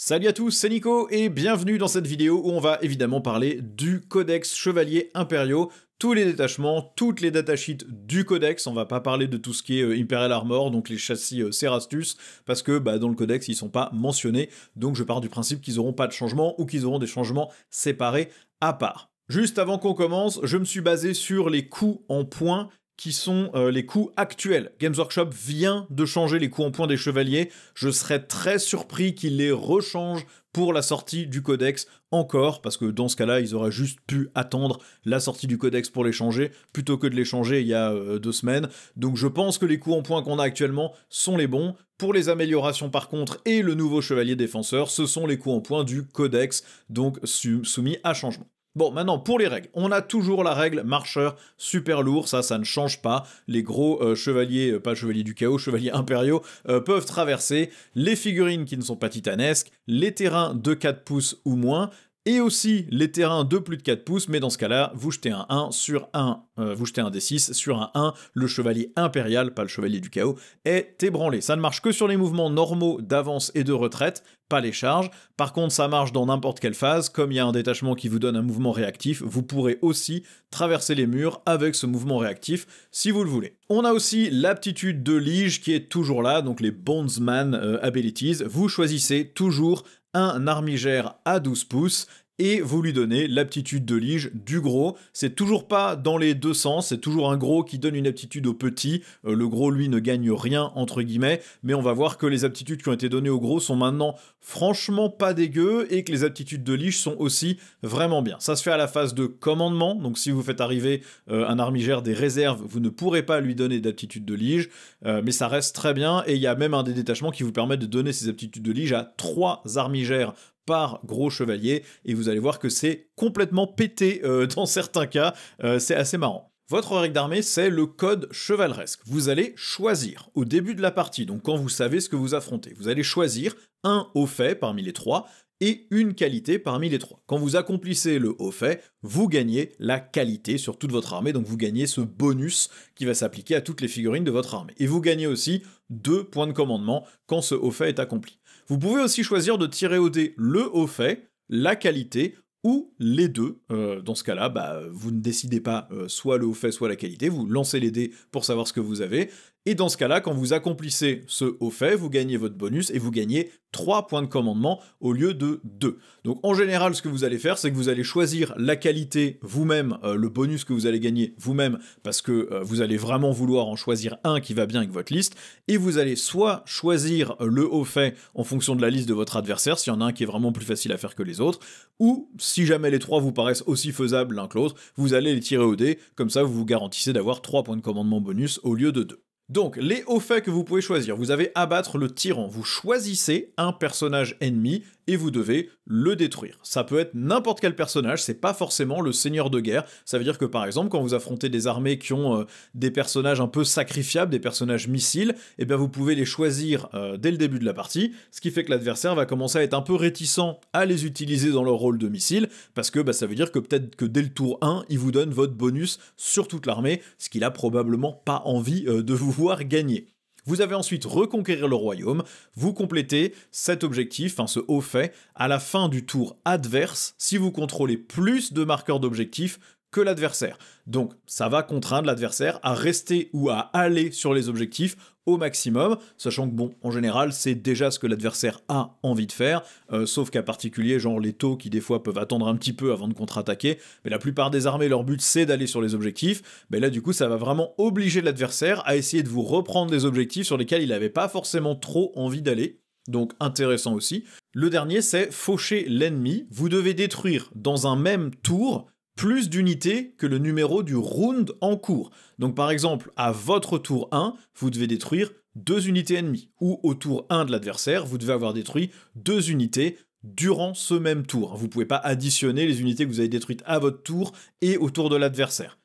Salut à tous, c'est Nico et bienvenue dans cette vidéo où on va évidemment parler du Codex Chevaliers Impériaux, tous les détachements, toutes les datasheets du Codex. On va pas parler de tout ce qui est Imperial Armor, donc les châssis Cerastus, parce que dans le Codex ils sont pas mentionnés, donc je pars du principe qu'ils auront pas de changement ou qu'ils auront des changements séparés à part. Juste avant qu'on commence, je me suis basé sur les coûts en points qui sont les coûts actuels. Games Workshop vient de changer les coûts en points des chevaliers. Je serais très surpris qu'ils les rechangent pour la sortie du codex encore, parce que dans ce cas-là, ils auraient juste pu attendre la sortie du codex pour les changer, plutôt que de les changer il y a 2 semaines. Donc je pense que les coûts en points qu'on a actuellement sont les bons. Pour les améliorations par contre, et le nouveau chevalier défenseur, ce sont les coûts en points du codex, donc soumis à changement. Bon, maintenant, pour les règles, on a toujours la règle marcheur super lourd, ça ne change pas. Les gros chevaliers, pas chevaliers du chaos, chevaliers impériaux, peuvent traverser. Les figurines qui ne sont pas titanesques, les terrains de 4 pouces ou moins, et aussi les terrains de plus de 4 pouces, mais dans ce cas-là, vous jetez un 1 sur un, vous jetez un D6 sur un 1, le chevalier impérial, pas le chevalier du chaos, est ébranlé. Ça ne marche que sur les mouvements normaux d'avance et de retraite, pas les charges. Par contre, ça marche dans n'importe quelle phase, comme il y a un détachement qui vous donne un mouvement réactif, vous pourrez aussi traverser les murs avec ce mouvement réactif, si vous le voulez. On a aussi l'aptitude de Liege qui est toujours là, donc les Bondsman Abilities. Vous choisissez toujours un armigère à 12 pouces, et vous lui donnez l'aptitude de Liege du gros. C'est toujours pas dans les deux sens, c'est toujours un gros qui donne une aptitude au petit. Le gros, lui, ne gagne rien, entre guillemets, mais on va voir que les aptitudes qui ont été données au gros sont maintenant franchement pas dégueu, et que les aptitudes de Liege sont aussi vraiment bien. Ça se fait à la phase de commandement, donc si vous faites arriver un armigère des réserves, vous ne pourrez pas lui donner d'aptitude de Liege, mais ça reste très bien, et il y a même un des détachements qui vous permet de donner ces aptitudes de Liege à 3 armigères par gros chevalier, et vous allez voir que c'est complètement pété dans certains cas, c'est assez marrant. Votre règle d'armée, c'est le code chevaleresque. Vous allez choisir, au début de la partie, donc quand vous savez ce que vous affrontez, vous allez choisir un haut fait parmi les 3, et une qualité parmi les 3. Quand vous accomplissez le haut fait, vous gagnez la qualité sur toute votre armée, donc vous gagnez ce bonus qui va s'appliquer à toutes les figurines de votre armée. Et vous gagnez aussi 2 points de commandement quand ce haut fait est accompli. Vous pouvez aussi choisir de tirer au dé le haut fait, la qualité, ou les deux. Dans ce cas-là, vous ne décidez pas soit le haut fait, soit la qualité, vous lancez les dés pour savoir ce que vous avez, et dans ce cas-là, quand vous accomplissez ce haut fait, vous gagnez votre bonus, et vous gagnez 3 points de commandement au lieu de 2. Donc en général, ce que vous allez faire, c'est que vous allez choisir la qualité vous-même, le bonus que vous allez gagner vous-même, parce que vous allez vraiment vouloir en choisir un qui va bien avec votre liste, et vous allez soit choisir le haut fait en fonction de la liste de votre adversaire, s'il y en a un qui est vraiment plus facile à faire que les autres, ou si jamais les 3 vous paraissent aussi faisables l'un que l'autre, vous allez les tirer au dé, comme ça vous vous garantissez d'avoir 3 points de commandement bonus au lieu de 2. Donc, les hauts faits que vous pouvez choisir, vous avez abattre le tyran, vous choisissez un personnage ennemi et vous devez le détruire. Ça peut être n'importe quel personnage, c'est pas forcément le seigneur de guerre, ça veut dire que par exemple, quand vous affrontez des armées qui ont des personnages un peu sacrifiables, des personnages missiles, et bien vous pouvez les choisir dès le début de la partie, ce qui fait que l'adversaire va commencer à être un peu réticent à les utiliser dans leur rôle de missile, parce que ça veut dire que peut-être que dès le tour 1, il vous donne votre bonus sur toute l'armée, ce qu'il a probablement pas envie de vous voir gagner. Vous avez ensuite reconquérir le royaume, vous complétez cet objectif, ce haut fait, à la fin du tour adverse, si vous contrôlez plus de marqueurs d'objectifs que l'adversaire. Donc ça va contraindre l'adversaire à rester ou à aller sur les objectifs au maximum, sachant que en général, c'est déjà ce que l'adversaire a envie de faire, sauf qu'à particulier, genre les taux qui des fois peuvent attendre un petit peu avant de contre-attaquer, mais la plupart des armées, leur but c'est d'aller sur les objectifs, mais là du coup ça va vraiment obliger l'adversaire à essayer de vous reprendre des objectifs sur lesquels il n'avait pas forcément trop envie d'aller, donc intéressant aussi. Le dernier, c'est faucher l'ennemi, vous devez détruire dans un même tour plus d'unités que le numéro du round en cours. Donc par exemple, à votre tour 1, vous devez détruire 2 unités ennemies, ou au tour 1 de l'adversaire, vous devez avoir détruit 2 unités durant ce même tour. Vous ne pouvez pas additionner les unités que vous avez détruites à votre tour et au tour de l'adversaire.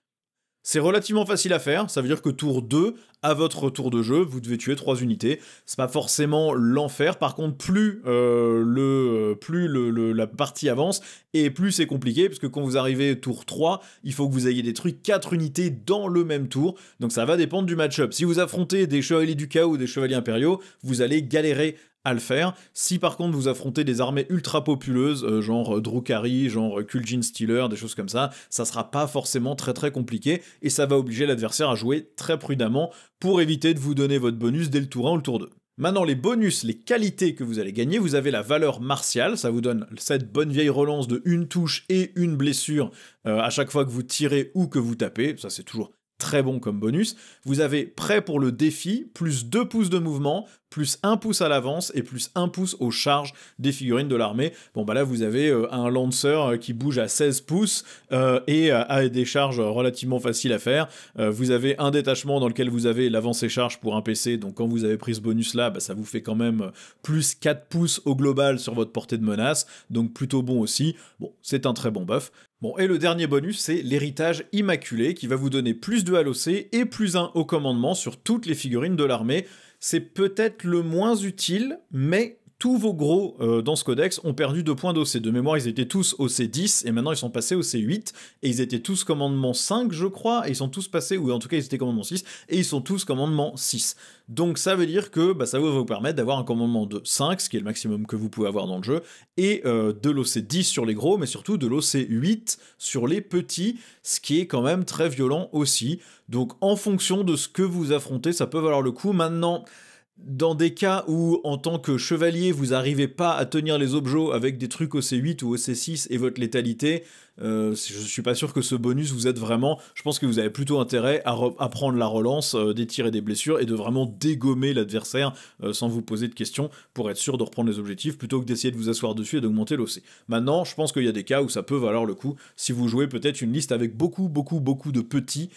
C'est relativement facile à faire, ça veut dire que tour 2, à votre tour de jeu, vous devez tuer 3 unités. C'est pas forcément l'enfer, par contre plus la partie avance, et plus c'est compliqué, parce que quand vous arrivez tour 3, il faut que vous ayez détruit 4 unités dans le même tour, donc ça va dépendre du match-up. Si vous affrontez des chevaliers du chaos ou des chevaliers impériaux, vous allez galérer à le faire. Si par contre vous affrontez des armées ultra populeuses, genre Drukhari, genre Kuljin Stealer, des choses comme ça sera pas forcément très compliqué, et ça va obliger l'adversaire à jouer très prudemment pour éviter de vous donner votre bonus dès le tour 1 ou le tour 2. Maintenant, les bonus, les qualités que vous allez gagner, vous avez la valeur martiale, ça vous donne cette bonne vieille relance de une touche et une blessure à chaque fois que vous tirez ou que vous tapez, ça c'est toujours très bon comme bonus. Vous avez prêt pour le défi, plus 2 pouces de mouvement, plus 1 pouce à l'avance et plus 1 pouce aux charges des figurines de l'armée. Bon bah là vous avez un lancer qui bouge à 16 pouces et a des charges relativement faciles à faire. Vous avez un détachement dans lequel vous avez l'avance et charge pour un PC, donc quand vous avez pris ce bonus là, bah, ça vous fait quand même plus 4 pouces au global sur votre portée de menace, donc plutôt bon aussi. Bon, c'est un très bon buff. Bon, et le dernier bonus, c'est l'héritage immaculé, qui va vous donner plus de LOC et plus 1 au commandement sur toutes les figurines de l'armée. C'est peut-être le moins utile, mais tous vos gros dans ce codex ont perdu 2 points d'OC. De mémoire, ils étaient tous au C10, et maintenant ils sont passés au C8, et ils étaient tous commandement 5, je crois, et ils sont tous passés, ou en tout cas ils étaient commandement 6, et ils sont tous commandement 6. Donc ça veut dire que bah, ça va vous permettre d'avoir un commandement de 5, ce qui est le maximum que vous pouvez avoir dans le jeu, et de l'OC 10 sur les gros, mais surtout de l'OC 8 sur les petits, ce qui est quand même très violent aussi. Donc en fonction de ce que vous affrontez, ça peut valoir le coup. Maintenant, dans des cas où, en tant que chevalier, vous n'arrivez pas à tenir les objets avec des trucs au C8 ou au C6 et votre létalité, je suis pas sûr que ce bonus vous aide vraiment. Je pense que vous avez plutôt intérêt à prendre la relance, des tirs et des blessures, et de vraiment dégommer l'adversaire sans vous poser de questions pour être sûr de reprendre les objectifs, plutôt que d'essayer de vous asseoir dessus et d'augmenter l'OC. Maintenant, je pense qu'il y a des cas où ça peut valoir le coup. Si vous jouez peut-être une liste avec beaucoup de petits,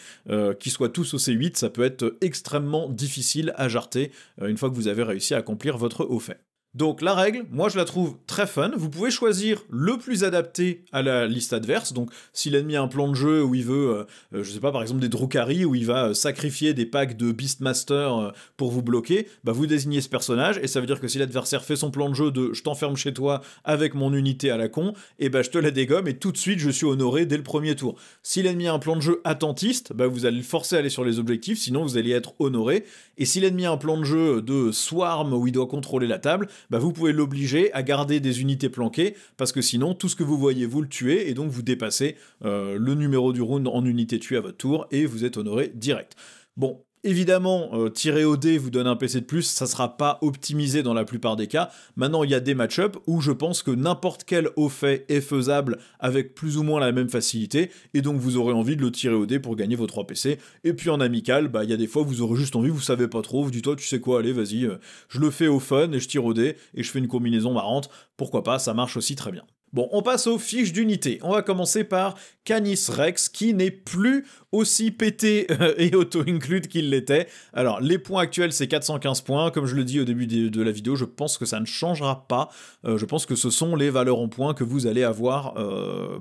qui soient tous au C8, ça peut être extrêmement difficile à jarter une fois que vous avez réussi à accomplir votre haut fait. Donc la règle, moi je la trouve très fun. Vous pouvez choisir le plus adapté à la liste adverse. Donc si l'ennemi a un plan de jeu où il veut, je sais pas, par exemple des Drukhari, où il va sacrifier des packs de Beastmaster pour vous bloquer, bah vous désignez ce personnage, et ça veut dire que si l'adversaire fait son plan de jeu de je t'enferme chez toi avec mon unité à la con, et bah je te la dégomme et tout de suite je suis honoré dès le premier tour. Si l'ennemi a un plan de jeu attentiste, bah vous allez le forcer à aller sur les objectifs, sinon vous allez être honoré. Et si l'ennemi a un plan de jeu de Swarm où il doit contrôler la table, bah vous pouvez l'obliger à garder des unités planquées, parce que sinon, tout ce que vous voyez, vous le tuez, et donc vous dépassez le numéro du round en unité tuée à votre tour, et vous êtes honoré direct. Bon, évidemment, tirer au dé vous donne un PC de plus, ça sera pas optimisé dans la plupart des cas. Maintenant, il y a des match-ups où je pense que n'importe quel haut fait est faisable avec plus ou moins la même facilité, et donc vous aurez envie de le tirer au dé pour gagner vos 3 PC. Et puis en amical, bah il y a des fois vous aurez juste envie, vous savez pas trop, vous dites toi tu sais quoi, allez vas-y, je le fais au fun et je tire au dé et je fais une combinaison marrante, pourquoi pas, ça marche aussi très bien. Bon, on passe aux fiches d'unité. On va commencer par Canis Rex, qui n'est plus aussi pété et auto-include qu'il l'était. Alors, les points actuels, c'est 415 points. Comme je le dis au début de la vidéo, je pense que ça ne changera pas. Je pense que ce sont les valeurs en points que vous allez avoir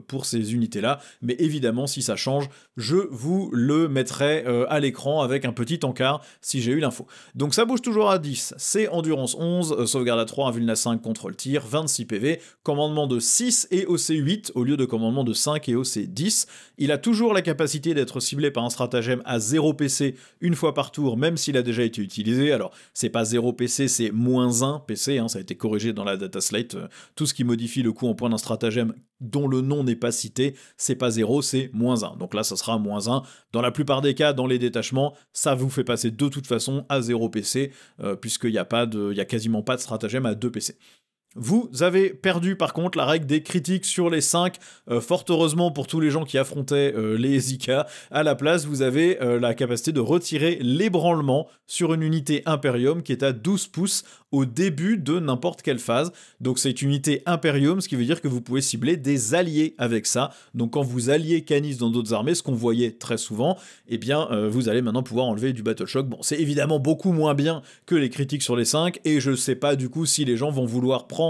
pour ces unités-là. Mais évidemment, si ça change, je vous le mettrai à l'écran avec un petit encart si j'ai eu l'info. Donc ça bouge toujours à 10. C'est endurance 11, sauvegarde à 3, invuln à 5, contrôle tir, 26 PV, commandement de 6 et OC8 au lieu de commandement de 5 et OC10. Il a toujours la capacité d'être ciblé par un stratagème à 0 PC une fois par tour, même s'il a déjà été utilisé. Alors, c'est pas 0 PC, c'est moins 1 PC, hein, ça a été corrigé dans la data slate. Tout ce qui modifie le coût en point d'un stratagème dont le nom n'est pas cité, c'est pas 0, c'est moins 1. Donc là, ça sera moins 1. Dans la plupart des cas, dans les détachements, ça vous fait passer de toute façon à 0 PC, puisqu'il n'y a quasiment pas de stratagème à 2 PC. Vous avez perdu par contre la règle des critiques sur les 5, fort heureusement pour tous les gens qui affrontaient les Zika. À la place, vous avez la capacité de retirer l'ébranlement sur une unité Imperium qui est à 12 pouces au début de n'importe quelle phase. Donc c'est une unité Imperium, ce qui veut dire que vous pouvez cibler des alliés avec ça. Donc quand vous alliez Canis dans d'autres armées, ce qu'on voyait très souvent, eh bien vous allez maintenant pouvoir enlever du Battle Shock. Bon, c'est évidemment beaucoup moins bien que les critiques sur les 5, et je sais pas du coup si les gens vont vouloir prendre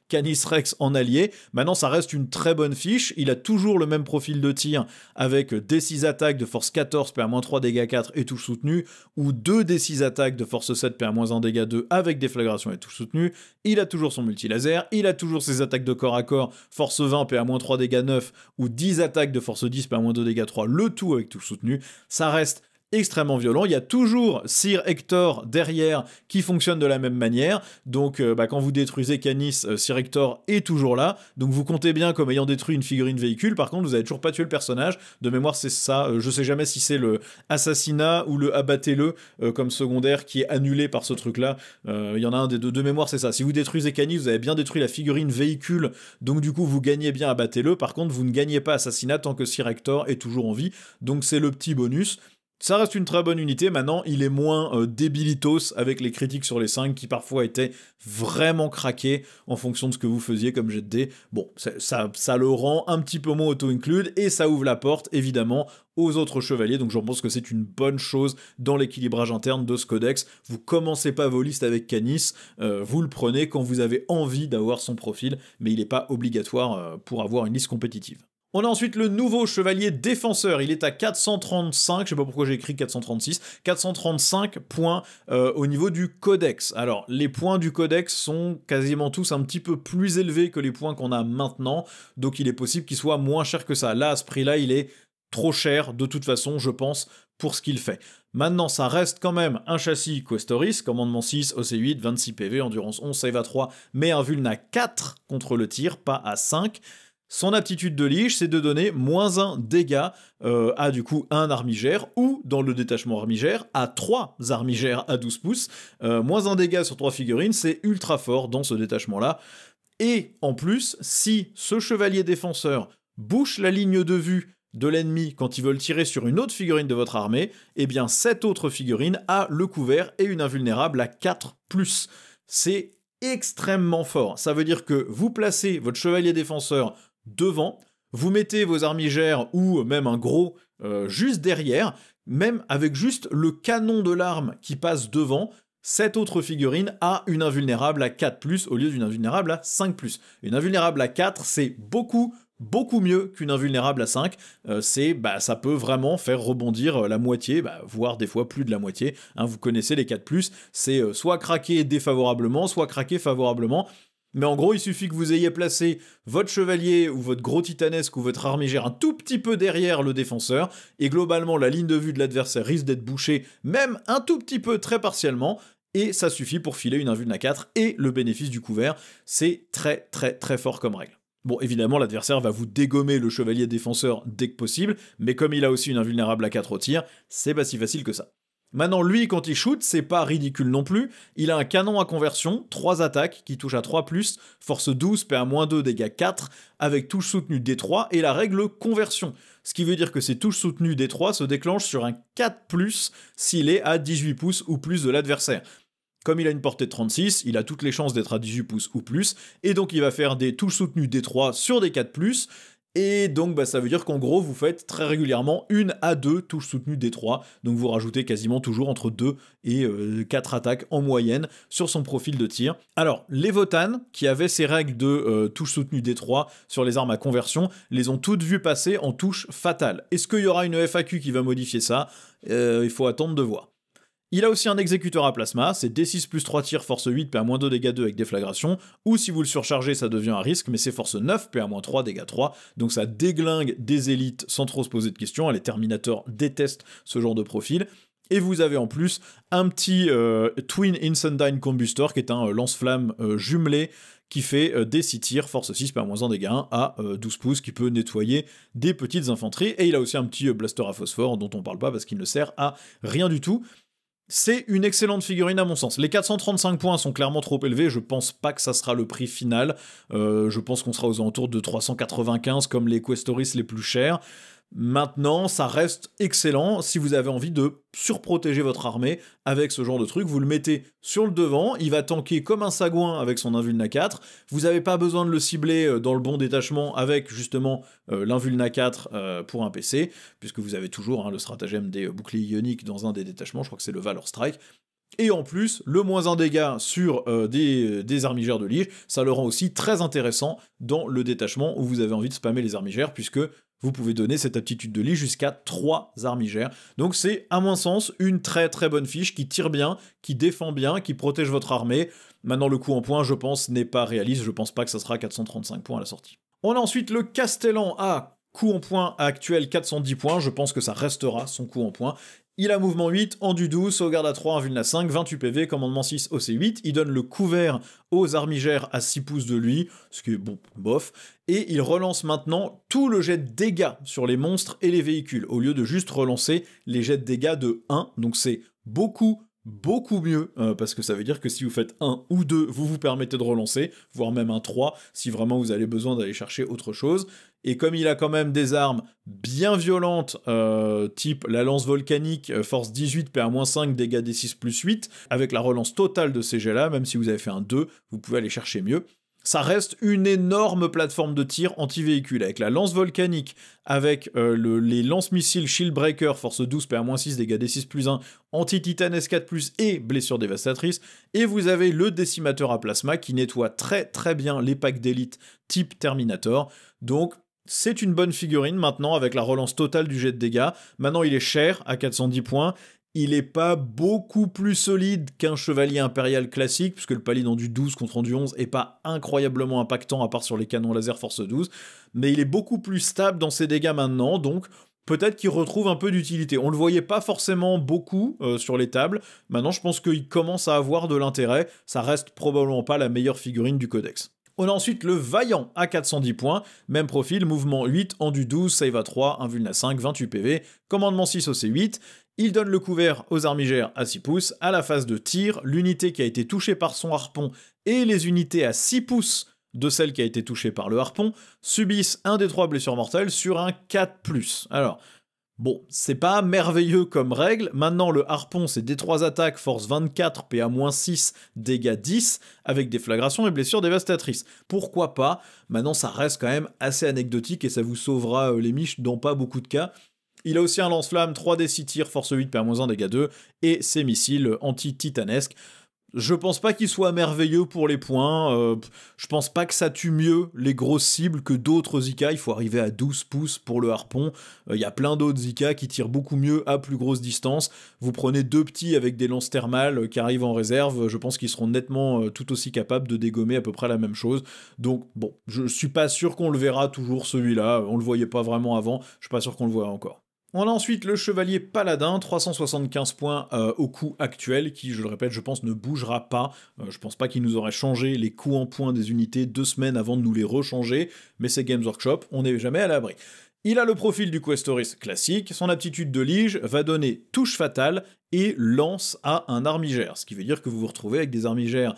Canis Rex en allié. Maintenant, ça reste une très bonne fiche. Il a toujours le même profil de tir avec D6 attaques de force 14, PA-3, dégâts 4 et touche soutenue, ou 2 D6 attaques de force 7, PA-1, dégâts 2 avec déflagration et touche soutenue. Il a toujours son multi-laser, il a toujours ses attaques de corps à corps, force 20, PA-3, dégâts 9, ou 10 attaques de force 10, PA-2, dégâts 3, le tout avec touche soutenue. Ça reste extrêmement violent. Il y a toujours Sir Hector derrière qui fonctionne de la même manière. Donc quand vous détruisez Canis, Sir Hector est toujours là. Donc vous comptez bien comme ayant détruit une figurine véhicule. Par contre, vous avez toujours pas tué le personnage. De mémoire, c'est ça. Je sais jamais si c'est le assassinat ou le abattez-le comme secondaire qui est annulé par ce truc-là. Il y en a un des deux. De mémoire, c'est ça. Si vous détruisez Canis, vous avez bien détruit la figurine véhicule. Donc du coup, vous gagnez bien abattez-le. Par contre, vous ne gagnez pas assassinat tant que Sir Hector est toujours en vie. Donc c'est le petit bonus. Ça reste une très bonne unité, maintenant il est moins débilitos avec les critiques sur les 5 qui parfois étaient vraiment craqués en fonction de ce que vous faisiez comme jet de dés. Bon, ça le rend un petit peu moins auto-include et ça ouvre la porte évidemment aux autres chevaliers, donc je pense que c'est une bonne chose dans l'équilibrage interne de ce codex. Vous commencez pas vos listes avec Canis, vous le prenez quand vous avez envie d'avoir son profil, mais il n'est pas obligatoire pour avoir une liste compétitive. On a ensuite le nouveau chevalier défenseur, il est à 435, je sais pas pourquoi j'ai écrit 436, 435 points au niveau du codex. Alors, les points du codex sont quasiment tous un petit peu plus élevés que les points qu'on a maintenant, donc il est possible qu'il soit moins cher que ça. Là, à ce prix-là, il est trop cher, de toute façon, je pense, pour ce qu'il fait. Maintenant, ça reste quand même un châssis Questoris, commandement 6, OC8, 26 PV, endurance 11, save à 3, mais un vuln à 4 contre le tir, pas à 5. Son aptitude de lige, c'est de donner -1 dégâts à du coup un armigère, ou dans le détachement armigère, à 3 armigères à 12 pouces. -1 dégâts sur 3 figurines, c'est ultra fort dans ce détachement-là. Et en plus, si ce chevalier défenseur bouche la ligne de vue de l'ennemi quand ils veulent tirer sur une autre figurine de votre armée, eh bien cette autre figurine a le couvert et une invulnérable à 4+. C'est extrêmement fort. Ça veut dire que vous placez votre chevalier défenseur devant, vous mettez vos armigères ou même un gros juste derrière, même avec juste le canon de l'arme qui passe devant, cette autre figurine a une invulnérable à 4+, au lieu d'une invulnérable à 5+. Une invulnérable à 4, c'est beaucoup mieux qu'une invulnérable à 5, ça peut vraiment faire rebondir la moitié, voire des fois plus de la moitié, hein, vous connaissez les 4+, c'est soit craquer défavorablement, soit craquer favorablement. Mais en gros, il suffit que vous ayez placé votre chevalier ou votre gros titanesque ou votre armigère un tout petit peu derrière le défenseur, et globalement, la ligne de vue de l'adversaire risque d'être bouchée, même un tout petit peu, très partiellement, et ça suffit pour filer une invuln à 4 et le bénéfice du couvert. C'est très très très fort comme règle. Bon, évidemment, l'adversaire va vous dégommer le chevalier défenseur dès que possible, mais comme il a aussi une invulnérable à 4 au tir, c'est pas si facile que ça. Maintenant, lui, quand il shoot, c'est pas ridicule non plus. Il a un canon à conversion, 3 attaques, qui touche à 3+, force 12, PA-2, dégâts 4, avec touche soutenue D3, et la règle conversion. Ce qui veut dire que ces touches soutenues D3 se déclenchent sur un 4+, s'il est à 18 pouces ou plus de l'adversaire. Comme il a une portée de 36, il a toutes les chances d'être à 18 pouces ou plus, et donc il va faire des touches soutenues D3 sur des 4+, et donc ça veut dire qu'en gros vous faites très régulièrement 1 à 2 touches soutenues D3, donc vous rajoutez quasiment toujours entre 2 et 4 attaques en moyenne sur son profil de tir. Alors les Votann, qui avaient ces règles de touches soutenues D3 sur les armes à conversion, les ont toutes vues passer en touche fatale. Est-ce qu'il y aura une FAQ qui va modifier ça? Il faut attendre de voir. Il a aussi un exécuteur à plasma, c'est D6 plus 3 tirs, force 8, PA-2, dégâts 2 avec déflagration, ou si vous le surchargez ça devient un risque, mais c'est force 9, PA-3, dégâts 3, donc ça déglingue des élites sans trop se poser de questions, les Terminators détestent ce genre de profil. Et vous avez en plus un petit Twin Incendiary Combustor, qui est un lance-flamme jumelé, qui fait des 6 tirs, force 6, PA-1, dégâts 1 à 12 pouces, qui peut nettoyer des petites infanteries, et il a aussi un petit blaster à phosphore, dont on parle pas parce qu'il ne sert à rien du tout. C'est une excellente figurine à mon sens. Les 435 points sont clairement trop élevés, je pense pas que ça sera le prix final, je pense qu'on sera aux alentours de 395 comme les Questoris les plus chers. Maintenant, ça reste excellent si vous avez envie de surprotéger votre armée avec ce genre de truc. Vous le mettez sur le devant, il va tanker comme un sagouin avec son invuln à 4. Vous n'avez pas besoin de le cibler dans le bon détachement avec justement l'invuln à 4 pour un PC, puisque vous avez toujours le stratagème des boucliers ioniques dans un des détachements, je crois que c'est le Valor Strike. Et en plus, le -1 dégâts sur des armigères de lige, ça le rend aussi très intéressant dans le détachement où vous avez envie de spammer les armigères, puisque vous pouvez donner cette aptitude de lige jusqu'à 3 armigères. Donc c'est, à mon sens, une très très bonne fiche qui tire bien, qui défend bien, qui protège votre armée. Maintenant, le coût en points, je pense, n'est pas réaliste, je pense pas que ça sera 435 points à la sortie. On a ensuite le Castellan à coût en points actuel 410 points, je pense que ça restera son coût en points. Il a mouvement 8, endu 12, sauvegarde à 3, invuln à 5, 28 PV, commandement 6, OC8. Il donne le couvert aux armigères à 6 pouces de lui, ce qui est bon, bof. Et il relance maintenant tout le jet de dégâts sur les monstres et les véhicules, au lieu de juste relancer les jets de dégâts de 1. Donc c'est beaucoup mieux, parce que ça veut dire que si vous faites 1 ou 2, vous vous permettez de relancer, voire même un 3, si vraiment vous avez besoin d'aller chercher autre chose. Et comme il a quand même des armes bien violentes, type la lance volcanique, force 18, PA-5, dégâts D6 plus 8, avec la relance totale de ces jets-là, même si vous avez fait un 2, vous pouvez aller chercher mieux. Ça reste une énorme plateforme de tir anti-véhicule, avec la lance volcanique, avec les lance-missiles Shieldbreaker, force 12, PA-6, dégâts D6 plus 1, anti-titane S4+, et blessure dévastatrice, et vous avez le décimateur à plasma qui nettoie très bien les packs d'élite type Terminator, donc c'est une bonne figurine maintenant avec la relance totale du jet de dégâts. Maintenant il est cher à 410 points. Il est pas beaucoup plus solide qu'un chevalier impérial classique, puisque le palier du 12 contre du 11 est pas incroyablement impactant à part sur les canons laser force 12, mais il est beaucoup plus stable dans ses dégâts maintenant, donc peut-être qu'il retrouve un peu d'utilité. On le voyait pas forcément beaucoup sur les tables, maintenant je pense qu'il commence à avoir de l'intérêt, ça reste probablement pas la meilleure figurine du codex. On a ensuite le Vaillant à 410 points, même profil, mouvement 8, endu 12, save à 3, invuln à 5, 28 PV, commandement 6 au C8, il donne le couvert aux armigères à 6 pouces, à la phase de tir, l'unité qui a été touchée par son harpon et les unités à 6 pouces de celle qui a été touchée par le harpon subissent un des 3 blessures mortelles sur un 4+. Alors, bon, c'est pas merveilleux comme règle, maintenant le harpon c'est D3 attaques, force 24, PA-6, dégâts 10, avec déflagration et blessures dévastatrices. Pourquoi pas? Maintenant ça reste quand même assez anecdotique et ça vous sauvera les miches dans pas beaucoup de cas. Il a aussi un lance-flamme, 3d6 tirs, force 8, PA-1, dégâts 2, et ses missiles anti-titanesques. Je pense pas qu'il soit merveilleux pour les points, je pense pas que ça tue mieux les grosses cibles que d'autres Zika, il faut arriver à 12 pouces pour le harpon, il y a plein d'autres Zika qui tirent beaucoup mieux à plus grosse distance, vous prenez 2 petits avec des lances thermales qui arrivent en réserve, je pense qu'ils seront nettement tout aussi capables de dégommer à peu près la même chose, donc bon, je suis pas sûr qu'on le verra toujours celui-là, on le voyait pas vraiment avant, je suis pas sûr qu'on le voit encore. On a ensuite le chevalier paladin, 375 points au coût actuel, qui, je le répète, je pense ne bougera pas. Je pense pas qu'il nous aurait changé les coûts en points des unités 2 semaines avant de nous les rechanger, mais c'est Games Workshop, on n'est jamais à l'abri. Il a le profil du Questoris classique, son aptitude de lige va donner touche fatale et lance à un armigère, ce qui veut dire que vous vous retrouvez avec des armigères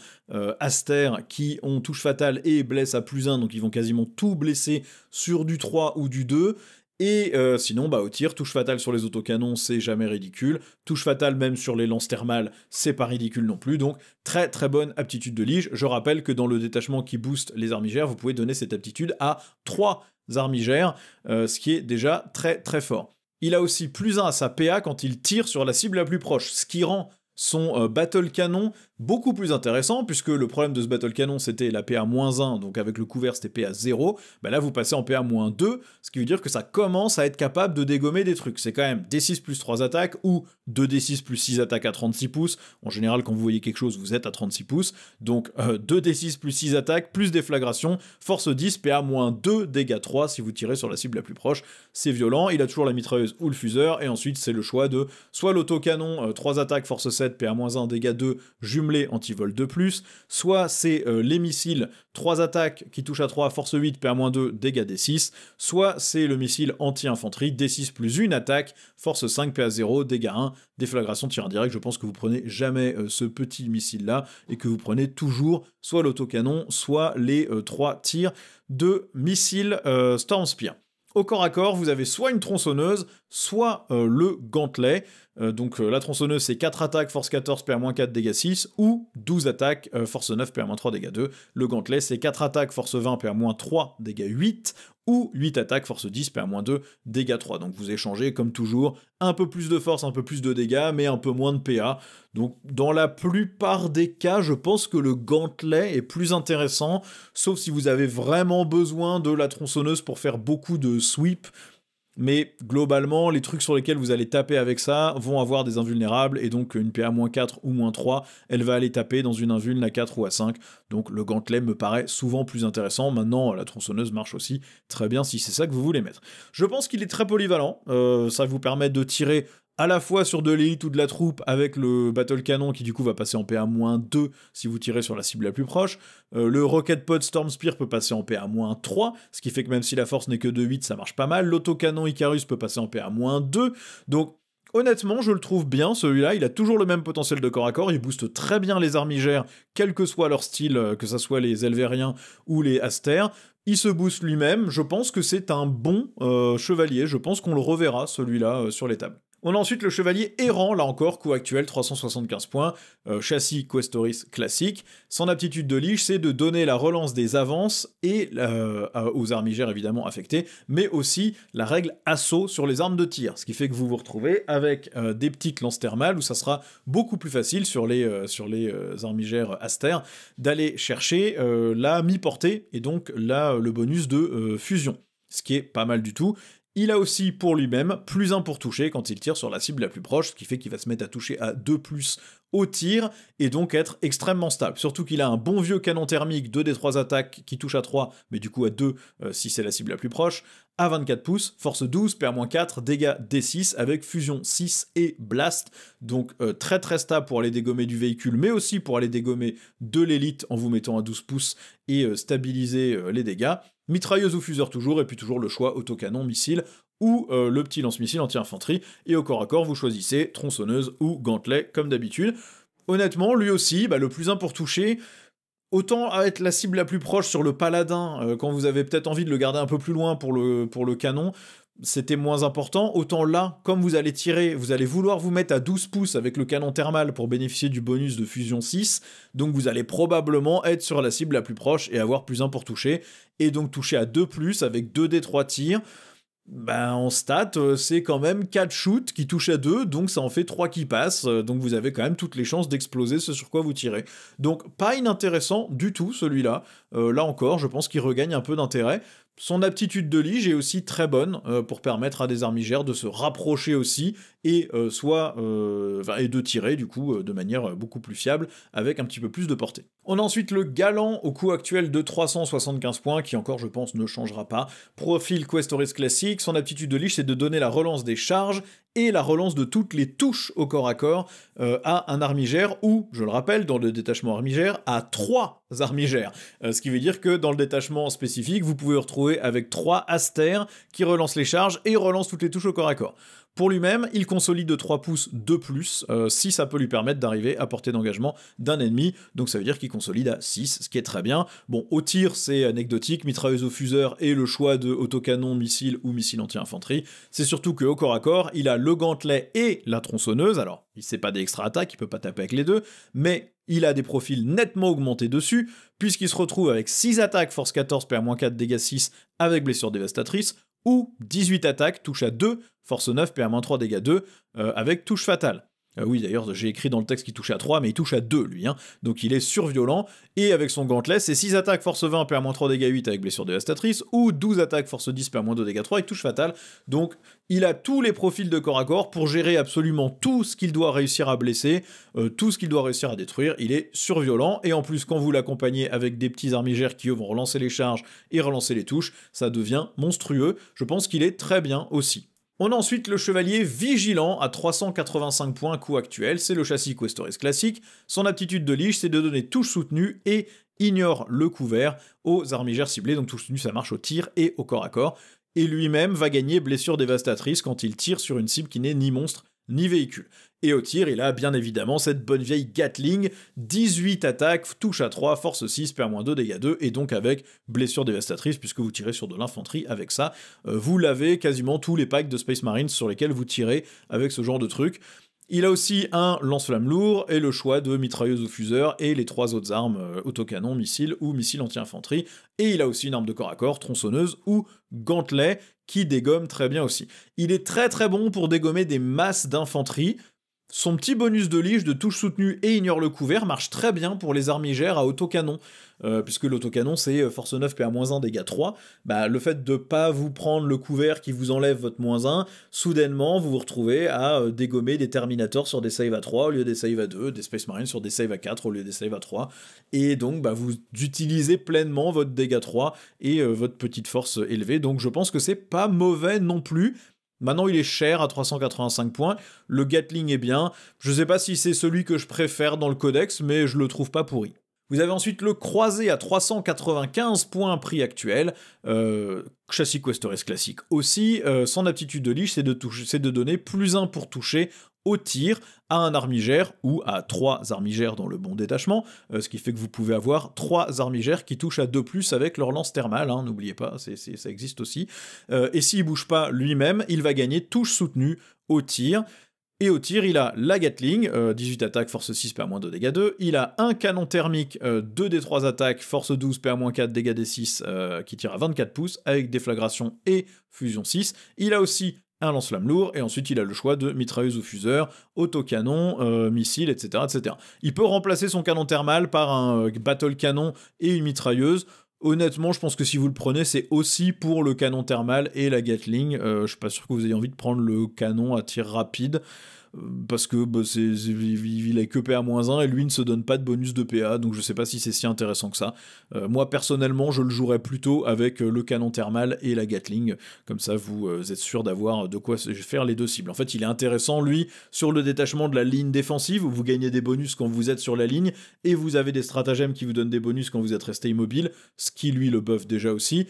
Aster qui ont touche fatale et blessent à +1, donc ils vont quasiment tout blesser sur du 3 ou du 2, et sinon, au tir, touche fatale sur les autocanons, c'est jamais ridicule. Touche fatale même sur les lances thermales, c'est pas ridicule non plus. Donc, très bonne aptitude de lige. Je rappelle que dans le détachement qui booste les armigères, vous pouvez donner cette aptitude à 3 armigères, ce qui est déjà très fort. Il a aussi +1 à sa PA quand il tire sur la cible la plus proche, ce qui rend son battle canon beaucoup plus intéressant, puisque le problème de ce battle canon c'était la PA-1, donc avec le couvert c'était PA-0, là vous passez en PA-2, ce qui veut dire que ça commence à être capable de dégommer des trucs. C'est quand même D6 plus 3 attaques, ou 2D6 plus 6 attaques à 36 pouces, en général quand vous voyez quelque chose vous êtes à 36 pouces, donc 2D6 plus 6 attaques, plus déflagration, force 10, PA-2, dégâts 3 si vous tirez sur la cible la plus proche, c'est violent. Il a toujours la mitrailleuse ou le fuseur, et ensuite c'est le choix de soit l'autocanon, 3 attaques, force 7, PA-1, dégâts 2, jumelé anti-vol 2+, soit c'est les missiles 3 attaques qui touchent à 3, force 8, PA-2, dégâts D6, soit c'est le missile anti-infanterie, D6 plus 1 attaque, force 5, PA-0, dégâts 1, déflagration, tir indirect. Je pense que vous prenez jamais ce petit missile-là, et que vous prenez toujours soit l'autocanon, soit les 3 tirs de missiles Storm Spear. Au corps à corps, vous avez soit une tronçonneuse, soit le gantelet. Donc la tronçonneuse, c'est 4 attaques, force 14, PA-4, dégâts 6, ou 12 attaques, force 9, PA-3, dégâts 2. Le gantelet, c'est 4 attaques, force 20, PA-3, dégâts 8, ou 8 attaques, force 10, PA-2, dégâts 3. Donc vous échangez, comme toujours, un peu plus de force, un peu plus de dégâts, mais un peu moins de PA. Donc dans la plupart des cas, je pense que le gantelet est plus intéressant, sauf si vous avez vraiment besoin de la tronçonneuse pour faire beaucoup de sweep. Mais globalement, les trucs sur lesquels vous allez taper avec ça vont avoir des invulnérables, et donc une PA-4 ou -3, elle va aller taper dans une invuln à 4 ou à 5. Donc le gantelet me paraît souvent plus intéressant. Maintenant, la tronçonneuse marche aussi très bien si c'est ça que vous voulez mettre. Je pense qu'il est très polyvalent, ça vous permet de tirer à la fois sur de l'élite ou de la troupe avec le battle canon qui du coup va passer en PA-2 si vous tirez sur la cible la plus proche. Le Rocket Pod Storm Spear peut passer en PA-3, ce qui fait que même si la force n'est que de 8, ça marche pas mal. L'autocanon Icarus peut passer en PA-2, donc honnêtement, je le trouve bien, celui-là, il a toujours le même potentiel de corps à corps, il booste très bien les armigères, quel que soit leur style, que ce soit les Elvériens ou les Astères. Il se booste lui-même, je pense que c'est un bon chevalier, je pense qu'on le reverra, celui-là, sur les tables. On a ensuite le chevalier errant, là encore, coût actuel 375 points, châssis Questoris classique. Son aptitude de lige, c'est de donner la relance des avances et aux armigères évidemment affectées, mais aussi la règle assaut sur les armes de tir, ce qui fait que vous vous retrouvez avec des petites lances thermales où ça sera beaucoup plus facile sur les armigères astères d'aller chercher la mi-portée et donc là le bonus de fusion, ce qui est pas mal du tout. Il a aussi pour lui-même plus 1 pour toucher quand il tire sur la cible la plus proche, ce qui fait qu'il va se mettre à toucher à 2+ au tir, et donc être extrêmement stable. Surtout qu'il a un bon vieux canon thermique 2d3 attaques qui touche à 3, mais du coup à 2 si c'est la cible la plus proche, à 24 pouces, force 12, PA-4, dégâts D6 avec fusion 6 et blast, donc très très stable pour aller dégommer du véhicule, mais aussi pour aller dégommer de l'élite en vous mettant à 12 pouces et stabiliser les dégâts. Mitrailleuse ou fuseur toujours, et puis toujours le choix autocanon, missile, ou le petit lance-missile anti-infanterie, et au corps à corps, vous choisissez tronçonneuse ou gantelet, comme d'habitude. Honnêtement, lui aussi, le plus 1 pour toucher, autant être la cible la plus proche sur le paladin, quand vous avez peut-être envie de le garder un peu plus loin pour le canon, c'était moins important, autant là, comme vous allez tirer, vous allez vouloir vous mettre à 12 pouces avec le canon thermal pour bénéficier du bonus de fusion 6, donc vous allez probablement être sur la cible la plus proche et avoir plus 1 pour toucher, et donc toucher à 2+, avec 2d3 tirs. En stat, c'est quand même 4 shoots qui touchent à 2, donc ça en fait 3 qui passent, donc vous avez quand même toutes les chances d'exploser ce sur quoi vous tirez. Donc pas inintéressant du tout celui-là, là encore je pense qu'il regagne un peu d'intérêt. Son aptitude de lige est aussi très bonne pour permettre à des armigères de se rapprocher aussi et et de tirer du coup de manière beaucoup plus fiable avec un petit peu plus de portée. On a ensuite le galant au coût actuel de 375 points qui encore je pense ne changera pas. Profil Questoris classique, son aptitude de lige c'est de donner la relance des charges et la relance de toutes les touches au corps à corps à un armigère ou, je le rappelle, dans le détachement armigère, à 3 armigères. Ce qui veut dire que dans le détachement spécifique, vous pouvez vous retrouver avec 3 astères qui relancent les charges et relancent toutes les touches au corps à corps. Pour lui-même, il consolide de 3 pouces de plus, si ça peut lui permettre d'arriver à portée d'engagement d'un ennemi, donc ça veut dire qu'il consolide à 6, ce qui est très bien. Bon, au tir, c'est anecdotique, mitrailleuse au fuseur et le choix de autocanon, missile ou missile anti-infanterie. C'est surtout qu'au corps à corps, il a le gantelet et la tronçonneuse, alors, c'est pas des extra attaques, il peut pas taper avec les deux, mais il a des profils nettement augmentés dessus, puisqu'il se retrouve avec 6 attaques, force 14, PA-4, dégâts 6, avec blessure dévastatrice, ou 18 attaques, touche à 2, force 9, PA-3, dégâts 2, avec touche fatale. Oui, d'ailleurs, j'ai écrit dans le texte qu'il touche à 3, mais il touche à 2, lui. Donc il est surviolent, et avec son gantelet, c'est 6 attaques, force 20, PA-3, dégâts 8, avec blessure dévastatrice, ou 12 attaques, force 10, PA-2, dégâts 3, avec touche fatale. Donc il a tous les profils de corps à corps pour gérer absolument tout ce qu'il doit réussir à blesser, tout ce qu'il doit réussir à détruire. Il est surviolent, et en plus, quand vous l'accompagnez avec des petits armigères qui, eux, vont relancer les charges et relancer les touches, ça devient monstrueux. Je pense qu'il est très bien aussi. On a ensuite le chevalier vigilant à 385 points coût actuel, c'est le châssis Questoris classique. Son aptitude de lige, c'est de donner touche soutenue et ignore le couvert aux armigères ciblées, donc touche soutenue ça marche au tir et au corps à corps. Et lui-même va gagner blessure dévastatrice quand il tire sur une cible qui n'est ni monstre ni véhicule. Et au tir, il a bien évidemment cette bonne vieille Gatling, 18 attaques, touche à 3, force 6, PA-2, dégâts 2, et donc avec blessure dévastatrice, puisque vous tirez sur de l'infanterie avec ça. Vous l'avez quasiment tous les packs de Space Marines sur lesquels vous tirez avec ce genre de truc. Il a aussi un lance-flamme lourd et le choix de mitrailleuse au fuseur et les 3 autres armes, autocanon, missile ou missile anti-infanterie. Et il a aussi une arme de corps à corps, tronçonneuse ou gantelet, qui dégomme très bien aussi. Il est très très bon pour dégommer des masses d'infanterie. Son petit bonus de lige de touche soutenue et ignore le couvert marche très bien pour les armigères à autocanon, puisque l'autocanon c'est force 9 PA-1 dégâts 3, le fait de pas vous prendre le couvert qui vous enlève votre -1, soudainement vous vous retrouvez à dégommer des Terminators sur des saves à 3 au lieu des saves à 2, des Space Marines sur des saves à 4 au lieu des saves à 3, et donc vous utilisez pleinement votre dégâts 3 et votre petite force élevée, donc je pense que c'est pas mauvais non plus. Maintenant, il est cher à 385 points. Le Gatling est bien. Je sais pas si c'est celui que je préfère dans le codex, mais je le trouve pas pourri. Vous avez ensuite le croisé à 395 points prix actuel. Châssis Questoris classique aussi. Son aptitude de lige, c'est de donner +1 pour toucher au tir à un armigère ou à 3 armigères dans le bon détachement, ce qui fait que vous pouvez avoir 3 armigères qui touchent à 2+ avec leur lance thermale, hein, n'oubliez pas, ça existe aussi. Et s'il bouge pas lui-même, il va gagner touche soutenue au tir. Et au tir, il a la Gatling, 18 attaques, force 6, PA-2, dégâts 2. Il a un canon thermique, 2d3 attaques, force 12, PA-4, dégâts D6, qui tire à 24 pouces, avec déflagration et fusion 6. Il a aussi un lance-flamme lourd, et ensuite il a le choix de mitrailleuse ou fuseur, autocanon, missile, etc., etc. Il peut remplacer son canon thermal par un battle canon et une mitrailleuse. Honnêtement, je pense que si vous le prenez, c'est aussi pour le canon thermal et la Gatling. Je suis pas sûr que vous ayez envie de prendre le canon à tir rapide, parce que il a que PA-1 et lui ne se donne pas de bonus de PA, donc je sais pas si c'est si intéressant que ça. Moi, personnellement, je le jouerais plutôt avec le canon thermal et la Gatling, comme ça vous êtes sûr d'avoir de quoi faire les deux cibles. En fait, il est intéressant, lui, sur le détachement de la ligne défensive, où vous gagnez des bonus quand vous êtes sur la ligne, et vous avez des stratagèmes qui vous donnent des bonus quand vous êtes resté immobile, ce qui, lui, le buff déjà aussi.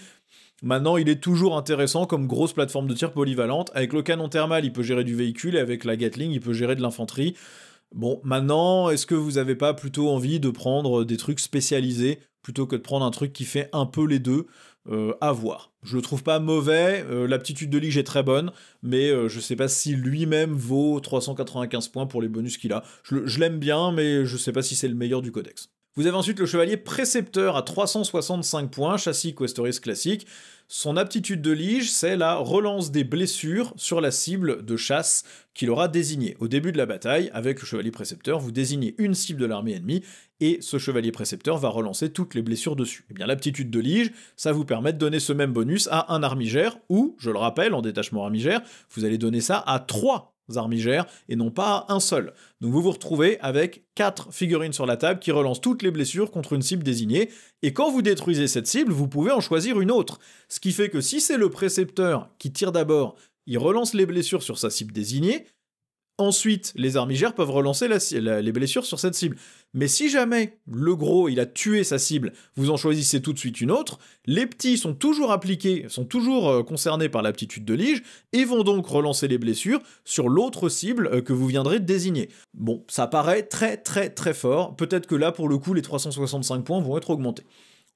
Maintenant, il est toujours intéressant comme grosse plateforme de tir polyvalente. Avec le canon thermal, il peut gérer du véhicule, et avec la Gatling, il peut gérer de l'infanterie. Bon, maintenant, est-ce que vous avez pas plutôt envie de prendre des trucs spécialisés, plutôt que de prendre un truc qui fait un peu les deux? À voir. Je le trouve pas mauvais, l'aptitude de lige est très bonne, mais je sais pas si lui-même vaut 395 points pour les bonus qu'il a. Je l'aime bien, mais je sais pas si c'est le meilleur du codex. Vous avez ensuite le chevalier précepteur à 365 points, châssis Questoris classique. Son aptitude de lige, c'est la relance des blessures sur la cible de chasse qu'il aura désignée. Au début de la bataille, avec le chevalier précepteur, vous désignez une cible de l'armée ennemie, et ce chevalier précepteur va relancer toutes les blessures dessus. Et bien l'aptitude de lige, ça vous permet de donner ce même bonus à un armigère, ou, je le rappelle, en détachement armigère, vous allez donner ça à 3 armigères et non pas à un seul. Donc vous vous retrouvez avec 4 figurines sur la table qui relancent toutes les blessures contre une cible désignée, et quand vous détruisez cette cible, vous pouvez en choisir une autre. Ce qui fait que si c'est le précepteur qui tire d'abord, il relance les blessures sur sa cible désignée, ensuite les armigères peuvent relancer les blessures sur cette cible. Mais si jamais le gros il a tué sa cible, vous en choisissez tout de suite une autre, les petits sont toujours appliqués, sont toujours concernés par l'aptitude de lige, et vont donc relancer les blessures sur l'autre cible que vous viendrez de désigner. Bon, ça paraît très très très fort, peut-être que là pour le coup les 365 points vont être augmentés.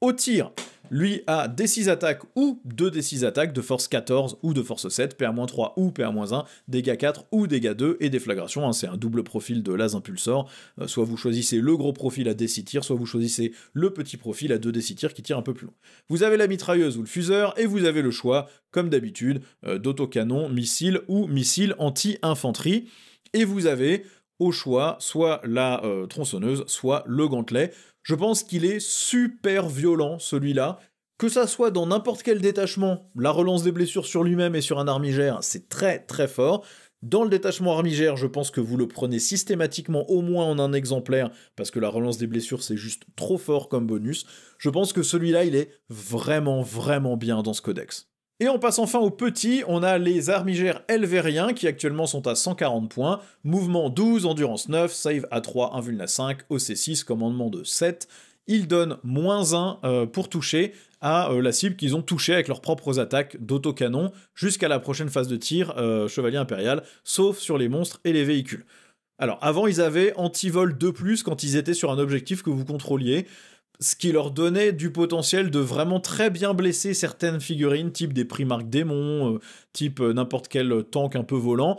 Au tir, lui a D6 attaques ou 2d6 attaques de force 14 ou de force 7, PA-3 ou PA-1, dégâts 4 ou dégâts 2 et déflagration, hein, c'est un double profil de las impulsor, soit vous choisissez le gros profil à D6 tirs, soit vous choisissez le petit profil à 2d6 tirs qui tire un peu plus loin. Vous avez la mitrailleuse ou le fuseur, et vous avez le choix, comme d'habitude, d'autocanon, missile ou missile anti-infanterie, et vous avez au choix soit la tronçonneuse, soit le gantelet. Je pense qu'il est super violent, celui-là. Que ça soit dans n'importe quel détachement, la relance des blessures sur lui-même et sur un armigère, c'est très très fort. Dans le détachement armigère, je pense que vous le prenez systématiquement au moins en un exemplaire, parce que la relance des blessures, c'est juste trop fort comme bonus. Je pense que celui-là, il est vraiment vraiment bien dans ce codex. Et en passant enfin au petit, on a les armigères Elvériens qui actuellement sont à 140 points, mouvement 12, endurance 9, save A3, invulna 5, OC 6, commandement de 7. Ils donnent -1 pour toucher à la cible qu'ils ont touchée avec leurs propres attaques d'autocanon jusqu'à la prochaine phase de tir chevalier impérial, sauf sur les monstres et les véhicules. Alors avant ils avaient anti-vol 2+, quand ils étaient sur un objectif que vous contrôliez, ce qui leur donnait du potentiel de vraiment très bien blesser certaines figurines, type des Primarques démons, type n'importe quel tank un peu volant.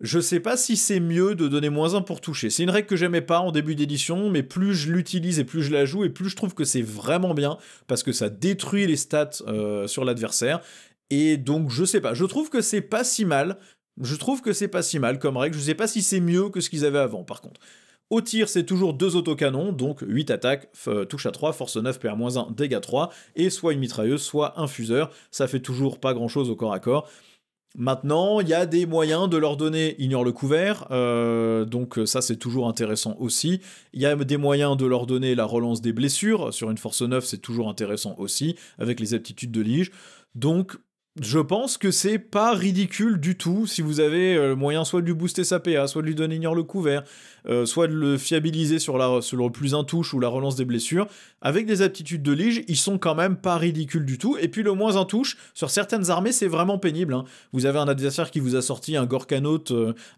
Je sais pas si c'est mieux de donner -1 pour toucher. C'est une règle que j'aimais pas en début d'édition, mais plus je l'utilise et plus je la joue, et plus je trouve que c'est vraiment bien, parce que ça détruit les stats sur l'adversaire. Et donc je sais pas, je trouve que c'est pas si mal. Je trouve que c'est pas si mal comme règle, je sais pas si c'est mieux que ce qu'ils avaient avant par contre. Au tir, c'est toujours 2 autocanons, donc 8 attaques, touche à 3, force 9, PA-1, dégâts 3, et soit une mitrailleuse, soit un fuseur. Ça fait toujours pas grand-chose au corps à corps. Maintenant, il y a des moyens de leur donner ignore le couvert, donc ça c'est toujours intéressant aussi. Il y a des moyens de leur donner la relance des blessures, sur une force 9 c'est toujours intéressant aussi, avec les aptitudes de lige. Donc Je pense que c'est pas ridicule du tout si vous avez le moyen soit de lui booster sa PA, soit de lui donner ignore le couvert, soit de le fiabiliser sur le plus un touche ou la relance des blessures. Avec des aptitudes de lige, ils sont quand même pas ridicules du tout. Et puis le moins un touche, sur certaines armées, c'est vraiment pénible. Hein. Vous avez un adversaire qui vous a sorti un Gorkanaut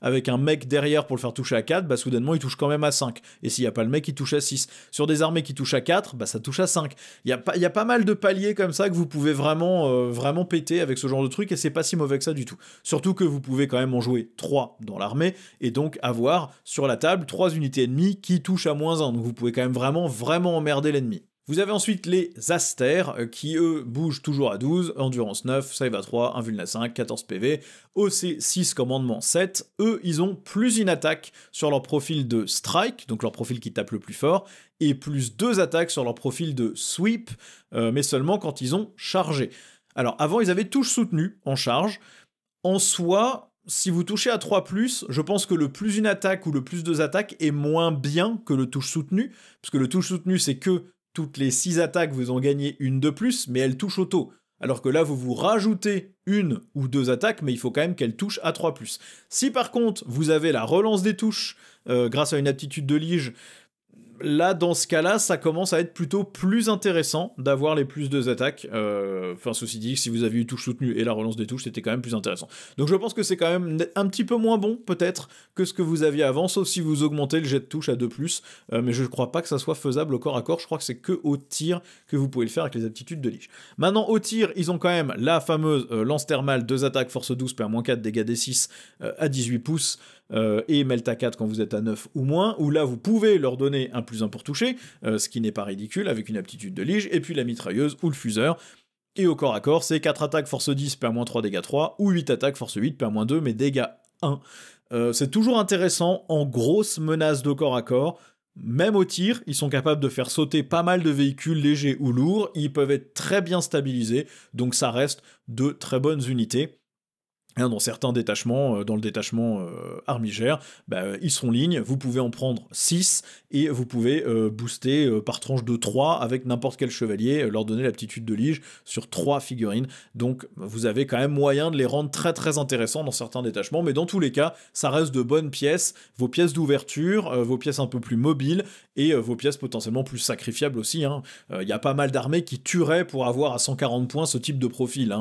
avec un mec derrière pour le faire toucher à 4, bah soudainement il touche quand même à 5. Et s'il n'y a pas le mec, il touche à 6. Sur des armées qui touchent à 4, bah ça touche à 5. Il y a pas mal de paliers comme ça que vous pouvez vraiment péter avec ce genre de truc, et c'est pas si mauvais que ça du tout. Surtout que vous pouvez quand même en jouer 3 dans l'armée, et donc avoir sur la table 3 unités ennemies qui touchent à -1, donc vous pouvez quand même vraiment emmerder l'ennemi. Vous avez ensuite les Astères, qui eux bougent toujours à 12, endurance 9, save à 3, invuln à 5, 14 PV, OC 6, commandement 7, eux ils ont plus une attaque sur leur profil de strike, donc leur profil qui tape le plus fort, et plus 2 attaques sur leur profil de sweep, mais seulement quand ils ont chargé. Alors, avant, ils avaient touche soutenue en charge. En soi, si vous touchez à 3+, je pense que le plus une attaque ou le plus 2 attaques est moins bien que le touche soutenu, parce que le touche soutenu, c'est que toutes les 6 attaques, vous en gagnez une de plus, mais elle touche auto. Alors que là, vous rajoutez 1 ou 2 attaques, mais il faut quand même qu'elle touche à 3+. Si par contre, vous avez la relance des touches, grâce à une aptitude de lige, là, dans ce cas-là, ça commence à être plutôt plus intéressant d'avoir les plus 2 attaques. Enfin, ceci dit, si vous avez eu touche soutenue et la relance des touches, c'était quand même plus intéressant. Donc je pense que c'est quand même un petit peu moins bon, peut-être, que ce que vous aviez avant, sauf si vous augmentez le jet de touche à 2+, mais je ne crois pas que ça soit faisable au corps à corps, je crois que c'est que au tir que vous pouvez le faire avec les aptitudes de lige. Maintenant, au tir, ils ont quand même la fameuse lance thermale, 2 attaques, force 12, PA-4, dégâts D6 à 18 pouces, et melt à 4 quand vous êtes à 9 ou moins, où là vous pouvez leur donner un +1 pour toucher, ce qui n'est pas ridicule avec une aptitude de lige, et puis la mitrailleuse ou le fuseur. Et au corps à corps, c'est 4 attaques force 10, PA-3, dégâts 3, ou 8 attaques force 8, PA-2, mais dégâts 1. C'est toujours intéressant en grosse menace de corps à corps. Même au tir, ils sont capables de faire sauter pas mal de véhicules légers ou lourds, ils peuvent être très bien stabilisés, donc ça reste de très bonnes unités. Dans certains détachements, dans le détachement armigère, ils seront lignes, vous pouvez en prendre 6, et vous pouvez booster par tranche de 3 avec n'importe quel chevalier, leur donner l'aptitude de lige sur 3 figurines, donc vous avez quand même moyen de les rendre très très intéressants dans certains détachements, mais dans tous les cas, ça reste de bonnes pièces, vos pièces d'ouverture, vos pièces un peu plus mobiles, et vos pièces potentiellement plus sacrifiables aussi. Il y a pas mal d'armées qui tueraient pour avoir à 140 points ce type de profil.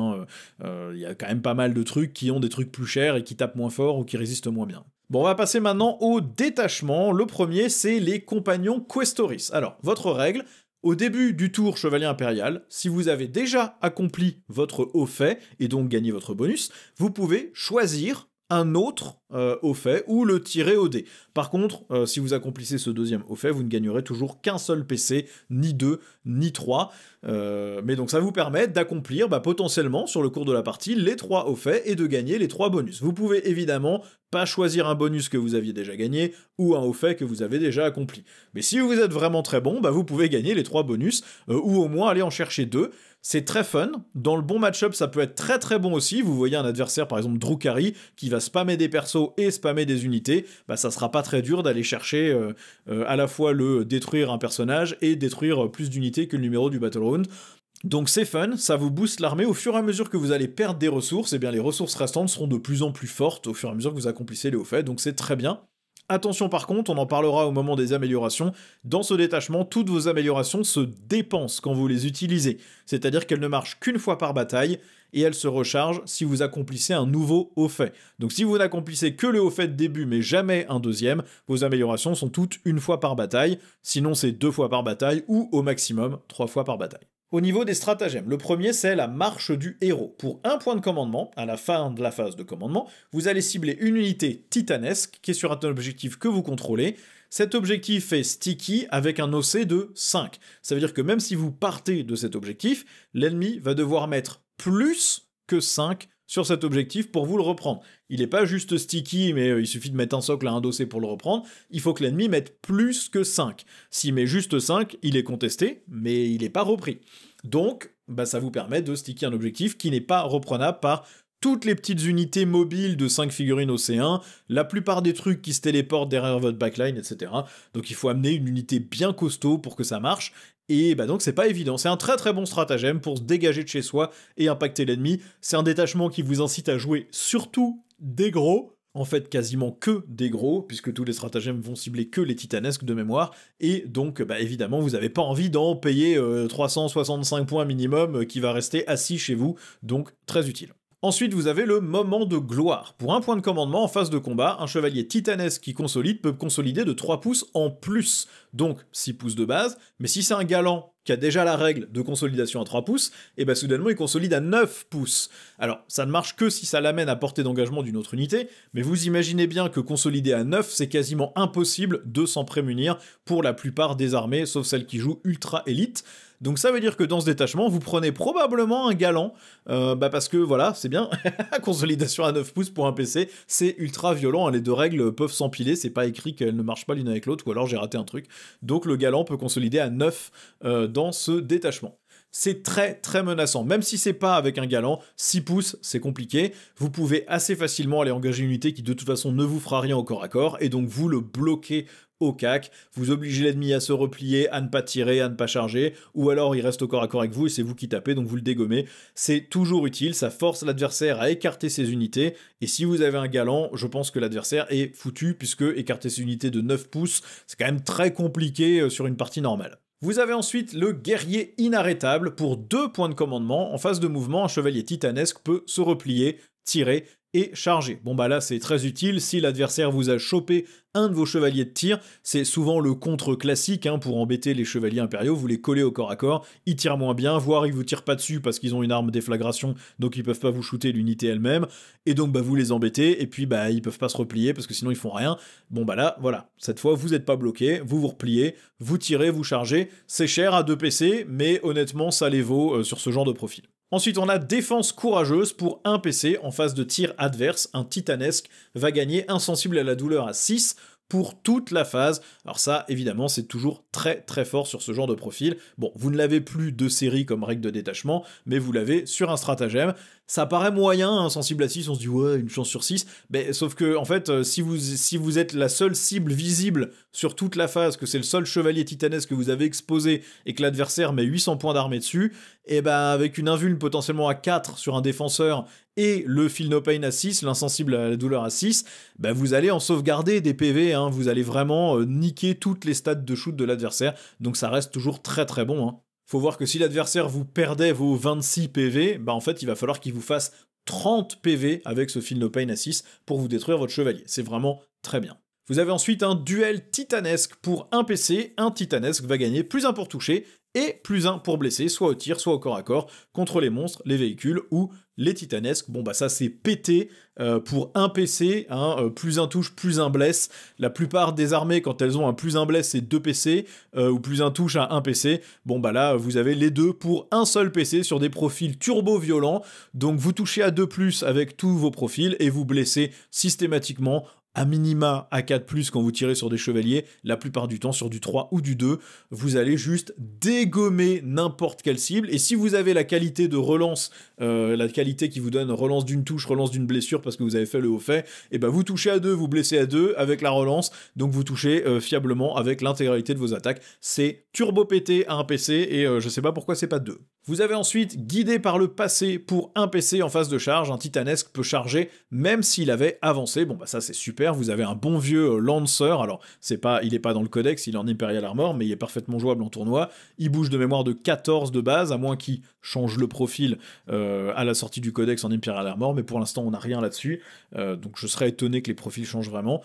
Il y a quand même pas mal de trucs qui ont des trucs plus chers et qui tapent moins fort ou qui résistent moins bien. Bon, on va passer maintenant au détachement. Le premier, c'est les compagnons Questoris. Alors, votre règle, au début du tour Chevalier Impérial, si vous avez déjà accompli votre haut fait, et donc gagné votre bonus, vous pouvez choisir un autre au fait ou le tirer au dé. Par contre, si vous accomplissez ce deuxième au fait, vous ne gagnerez toujours qu'un seul PC, ni 2, ni 3. Mais donc ça vous permet d'accomplir potentiellement sur le cours de la partie les 3 au fait et de gagner les 3 bonus. Vous pouvez évidemment pas choisir un bonus que vous aviez déjà gagné ou un au fait que vous avez déjà accompli. Mais si vous êtes vraiment très bon, vous pouvez gagner les 3 bonus ou au moins aller en chercher 2. C'est très fun. Dans le bon match-up, ça peut être très très bon aussi. Vous voyez un adversaire, par exemple Drukhari, qui va spammer des persos et spammer des unités. Ça sera pas très dur d'aller chercher à la fois le détruire un personnage et détruire plus d'unités que le numéro du Battle Round. Donc c'est fun, ça vous booste l'armée. Au fur et à mesure que vous allez perdre des ressources, les ressources restantes seront de plus en plus fortes au fur et à mesure que vous accomplissez les hauts faits, donc c'est très bien. Attention par contre, on en parlera au moment des améliorations, dans ce détachement, toutes vos améliorations se dépensent quand vous les utilisez, c'est-à-dire qu'elles ne marchent qu'une fois par bataille, et elles se rechargent si vous accomplissez un nouveau haut fait. Donc si vous n'accomplissez que le haut fait de début, mais jamais un deuxième, vos améliorations sont toutes une fois par bataille, sinon c'est 2 fois par bataille, ou au maximum 3 fois par bataille. Au niveau des stratagèmes, le premier c'est la marche du héros. Pour 1 point de commandement, à la fin de la phase de commandement, vous allez cibler une unité titanesque qui est sur un objectif que vous contrôlez. Cet objectif est sticky avec un OC de 5. Ça veut dire que même si vous partez de cet objectif, l'ennemi va devoir mettre plus que 5 sur cet objectif pour vous le reprendre. Il n'est pas juste sticky, mais il suffit de mettre un socle à un dossier pour le reprendre. Il faut que l'ennemi mette plus que 5. S'il met juste 5, il est contesté, mais il n'est pas repris. Donc, ça vous permet de sticker un objectif qui n'est pas reprenable par toutes les petites unités mobiles de 5 figurines au C1, la plupart des trucs qui se téléportent derrière votre backline, etc. Donc il faut amener une unité bien costaud pour que ça marche, Et bah donc c'est pas évident, c'est un très très bon stratagème pour se dégager de chez soi et impacter l'ennemi. C'est un détachement qui vous incite à jouer surtout des gros, en fait quasiment que des gros, puisque tous les stratagèmes vont cibler que les titanesques de mémoire, et donc bah évidemment vous n'avez pas envie d'en payer 365 points minimum qui va rester assis chez vous, donc très utile. Ensuite, vous avez le moment de gloire. Pour un point de commandement en phase de combat, un chevalier titanesque qui consolide peut consolider de 3 pouces en plus, donc 6 pouces de base, mais si c'est un galant qui a déjà la règle de consolidation à 3 pouces, et bah soudainement il consolide à 9 pouces. Alors, ça ne marche que si ça l'amène à portée d'engagement d'une autre unité, mais vous imaginez bien que consolider à 9, c'est quasiment impossible de s'en prémunir pour la plupart des armées, sauf celles qui jouent ultra élite. Donc ça veut dire que dans ce détachement, vous prenez probablement un galant, parce que voilà, c'est bien, consolidation à 9 pouces pour un PC, c'est ultra violent, hein, les deux règles peuvent s'empiler, c'est pas écrit qu'elles ne marchent pas l'une avec l'autre, ou alors j'ai raté un truc. Donc le galant peut consolider à 9 dans ce détachement. C'est très très menaçant, même si c'est pas avec un galant, 6 pouces c'est compliqué, vous pouvez assez facilement aller engager une unité qui de toute façon ne vous fera rien au corps à corps, et donc vous le bloquez au cac, vous obligez l'ennemi à se replier, à ne pas tirer, à ne pas charger, ou alors il reste au corps à corps avec vous et c'est vous qui tapez, donc vous le dégommez. C'est toujours utile, ça force l'adversaire à écarter ses unités, et si vous avez un galant, je pense que l'adversaire est foutu, puisque écarter ses unités de 9 pouces, c'est quand même très compliqué sur une partie normale. Vous avez ensuite le guerrier inarrêtable. Pour 2 points de commandement, en phase de mouvement, un chevalier titanesque peut se replier, tirer et charger. Bon bah là c'est très utile, si l'adversaire vous a chopé un de vos chevaliers de tir, c'est souvent le contre classique hein, pour embêter les chevaliers impériaux, vous les collez au corps à corps, ils tirent moins bien, voire ils vous tirent pas dessus parce qu'ils ont une arme déflagration, donc ils peuvent pas vous shooter l'unité elle-même, et donc bah vous les embêtez, et puis bah ils peuvent pas se replier parce que sinon ils font rien. Bon bah là, voilà, cette fois vous êtes pas bloqué, vous vous repliez, vous tirez, vous chargez, c'est cher à 2 PC, mais honnêtement ça les vaut sur ce genre de profil. Ensuite, on a défense courageuse pour un PC en phase de tir adverse. Un titanesque va gagner insensible à la douleur à 6 pour toute la phase. Alors ça, évidemment, c'est toujours très très fort sur ce genre de profil. Bon, vous ne l'avez plus de série comme règle de détachement, mais vous l'avez sur un stratagème. Ça paraît moyen, hein, sensible à 6, on se dit ouais, une chance sur 6, mais sauf que, en fait, si vous êtes la seule cible visible sur toute la phase, que c'est le seul chevalier titanesque que vous avez exposé, et que l'adversaire met 800 points d'armée dessus, et ben avec une invulne potentiellement à 4 sur un défenseur, et le Feel No Pain à 6, l'insensible à la douleur à 6, ben vous allez en sauvegarder des PV, hein, vous allez vraiment niquer toutes les stats de shoot de l'adversaire, donc ça reste toujours très très bon, hein. Faut voir que si l'adversaire vous perdait vos 26 PV, bah en fait il va falloir qu'il vous fasse 30 PV avec ce Feel No Pain à 6 pour vous détruire votre chevalier. C'est vraiment très bien. Vous avez ensuite un duel titanesque pour un PC. Un titanesque va gagner plus 1 pour toucher et plus 1 pour blesser, soit au tir, soit au corps à corps, contre les monstres, les véhicules ou les titanesques. Bon bah ça c'est pété pour un PC, hein, plus 1 touche, plus 1 blesse. La plupart des armées, quand elles ont un plus 1 blesse, c'est 2 PC, ou plus 1 touche à 1 PC. Bon bah là, vous avez les deux pour un seul PC sur des profils turbo-violents. Donc vous touchez à 2+, avec tous vos profils, et vous blessez systématiquement à minima à 4+, quand vous tirez sur des chevaliers, la plupart du temps sur du 3 ou du 2, vous allez juste dégommer n'importe quelle cible, et si vous avez la qualité de relance, la qualité qui vous donne relance d'une touche, relance d'une blessure parce que vous avez fait le haut fait, et ben vous touchez à 2, vous blessez à 2 avec la relance, donc vous touchez fiablement avec l'intégralité de vos attaques. C'est turbo pété à un PC, et je sais pas pourquoi c'est pas 2. Vous avez ensuite guidé par le passé pour un PC en phase de charge. Un titanesque peut charger même s'il avait avancé. Bon bah ça c'est super, vous avez un bon vieux Lancer. Alors il est pas dans le codex, il est en Imperial Armor, mais il est parfaitement jouable en tournoi. Il bouge de mémoire de 14 de base, à moins qu'il change le profil à la sortie du codex en Imperial Armor, mais pour l'instant on n'a rien là-dessus. Donc je serais étonné que les profils changent vraiment.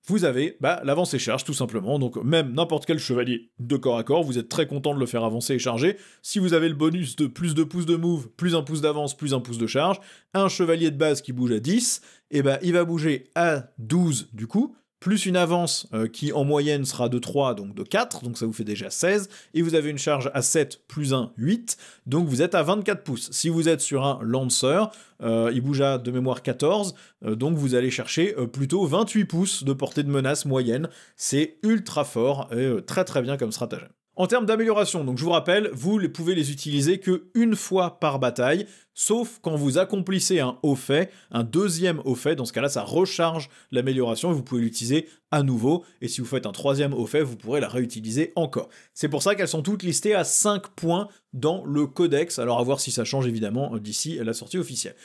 Vous avez l'avance et charge tout simplement, donc même n'importe quel chevalier de corps à corps, vous êtes très content de le faire avancer et charger. Si vous avez le bonus de plus 2 pouces de move, plus 1 pouce d'avance, plus 1 pouce de charge, un chevalier de base qui bouge à 10, et il va bouger à 12 du coup, plus une avance qui en moyenne sera de 3, donc de 4, donc ça vous fait déjà 16, et vous avez une charge à 7 plus 1, 8, donc vous êtes à 24 pouces. Si vous êtes sur un Lancer, il bouge à de mémoire 14, donc vous allez chercher plutôt 28 pouces de portée de menace moyenne. C'est ultra fort et très très bien comme stratagème. En termes d'amélioration, donc je vous rappelle, vous pouvez les utiliser que une fois par bataille, sauf quand vous accomplissez un haut fait, un deuxième haut fait, dans ce cas-là ça recharge l'amélioration et vous pouvez l'utiliser à nouveau, et si vous faites un troisième haut fait, vous pourrez la réutiliser encore. C'est pour ça qu'elles sont toutes listées à 5 points dans le codex, alors à voir si ça change évidemment d'ici la sortie officielle.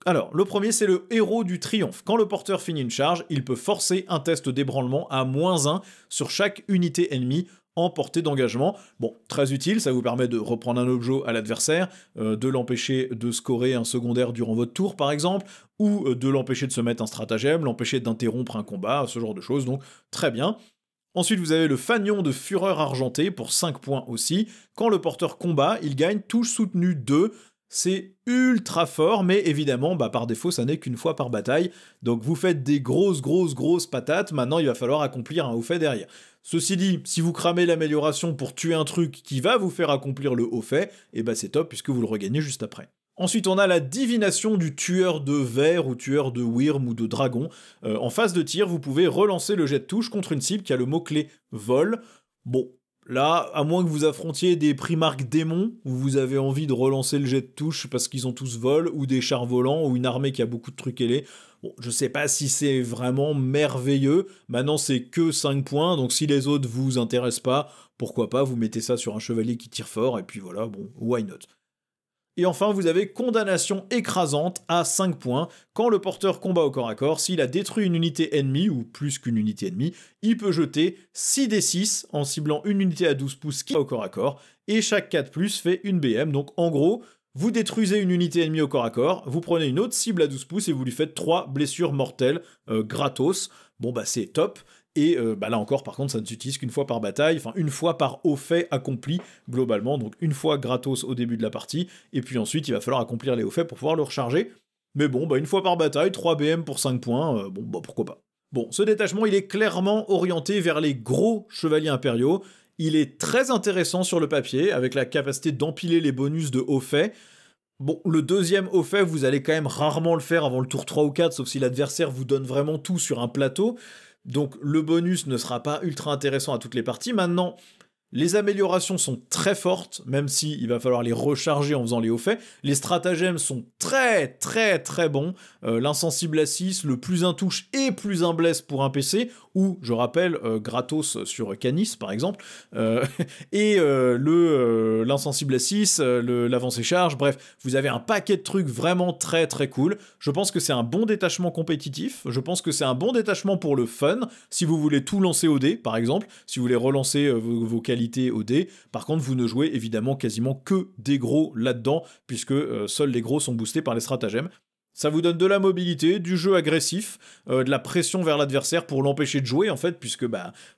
Alors, le premier, c'est le héros du triomphe. Quand le porteur finit une charge, il peut forcer un test d'ébranlement à -1 sur chaque unité ennemie en portée d'engagement. Bon, très utile, ça vous permet de reprendre un objet à l'adversaire, de l'empêcher de scorer un secondaire durant votre tour par exemple, ou de l'empêcher de se mettre un stratagème, l'empêcher d'interrompre un combat, ce genre de choses, donc très bien. Ensuite, vous avez le fanion de fureur argentée pour 5 points aussi. Quand le porteur combat, il gagne touche soutenue 2. C'est ultra fort, mais évidemment, par défaut, ça n'est qu'une fois par bataille. Donc vous faites des grosses patates, maintenant il va falloir accomplir un haut fait derrière. Ceci dit, si vous cramez l'amélioration pour tuer un truc qui va vous faire accomplir le haut fait, et c'est top puisque vous le regagnez juste après. Ensuite, on a la divination du tueur de vers ou tueur de wyrm ou de dragon. En phase de tir, vous pouvez relancer le jet de touche contre une cible qui a le mot-clé vol. Bon, là, à moins que vous affrontiez des primarques démons, où vous avez envie de relancer le jet de touche parce qu'ils ont tous vol, ou des chars volants, ou une armée qui a beaucoup de trucs ailés. Bon, je sais pas si c'est vraiment merveilleux. Maintenant, c'est que 5 points, donc si les autres vous intéressent pas, pourquoi pas, vous mettez ça sur un chevalier qui tire fort, et puis voilà, bon, why not. Et enfin, vous avez condamnation écrasante à 5 points. Quand le porteur combat au corps à corps, s'il a détruit une unité ennemie, ou plus qu'une unité ennemie, il peut jeter 6d6 en ciblant une unité à 12 pouces qui est au corps à corps, et chaque 4+, fait une BM. Donc en gros, vous détruisez une unité ennemie au corps à corps, vous prenez une autre cible à 12 pouces et vous lui faites 3 blessures mortelles gratos. Bon c'est top. Et là encore, par contre, ça ne s'utilise qu'une fois par bataille, enfin une fois par haut fait accompli, globalement, donc une fois gratos au début de la partie, et puis ensuite il va falloir accomplir les hauts faits pour pouvoir le recharger. Mais bon, une fois par bataille, 3 BM pour 5 points, pourquoi pas. Bon, ce détachement, il est clairement orienté vers les gros chevaliers impériaux. Il est très intéressant sur le papier, avec la capacité d'empiler les bonus de haut fait. Bon, le deuxième haut fait, vous allez quand même rarement le faire avant le tour 3 ou 4, sauf si l'adversaire vous donne vraiment tout sur un plateau. Donc le bonus ne sera pas ultra intéressant à toutes les parties. Maintenant, les améliorations sont très fortes, même si il va falloir les recharger en faisant les hauts faits. Les stratagèmes sont très bons. L'insensible à 6, le plus un touche et plus un blesse pour un PC, ou, je rappelle, gratos sur Canis par exemple, et l'insensible à 6, l'avancée charge, bref, vous avez un paquet de trucs vraiment très cool. Je pense que c'est un bon détachement compétitif, je pense que c'est un bon détachement pour le fun, si vous voulez tout lancer au dé par exemple, si vous voulez relancer vos qualités au dé. Par contre, vous ne jouez évidemment quasiment que des gros là-dedans, puisque seuls les gros sont boostés par les stratagèmes. Ça vous donne de la mobilité, du jeu agressif, de la pression vers l'adversaire pour l'empêcher de jouer en fait, puisque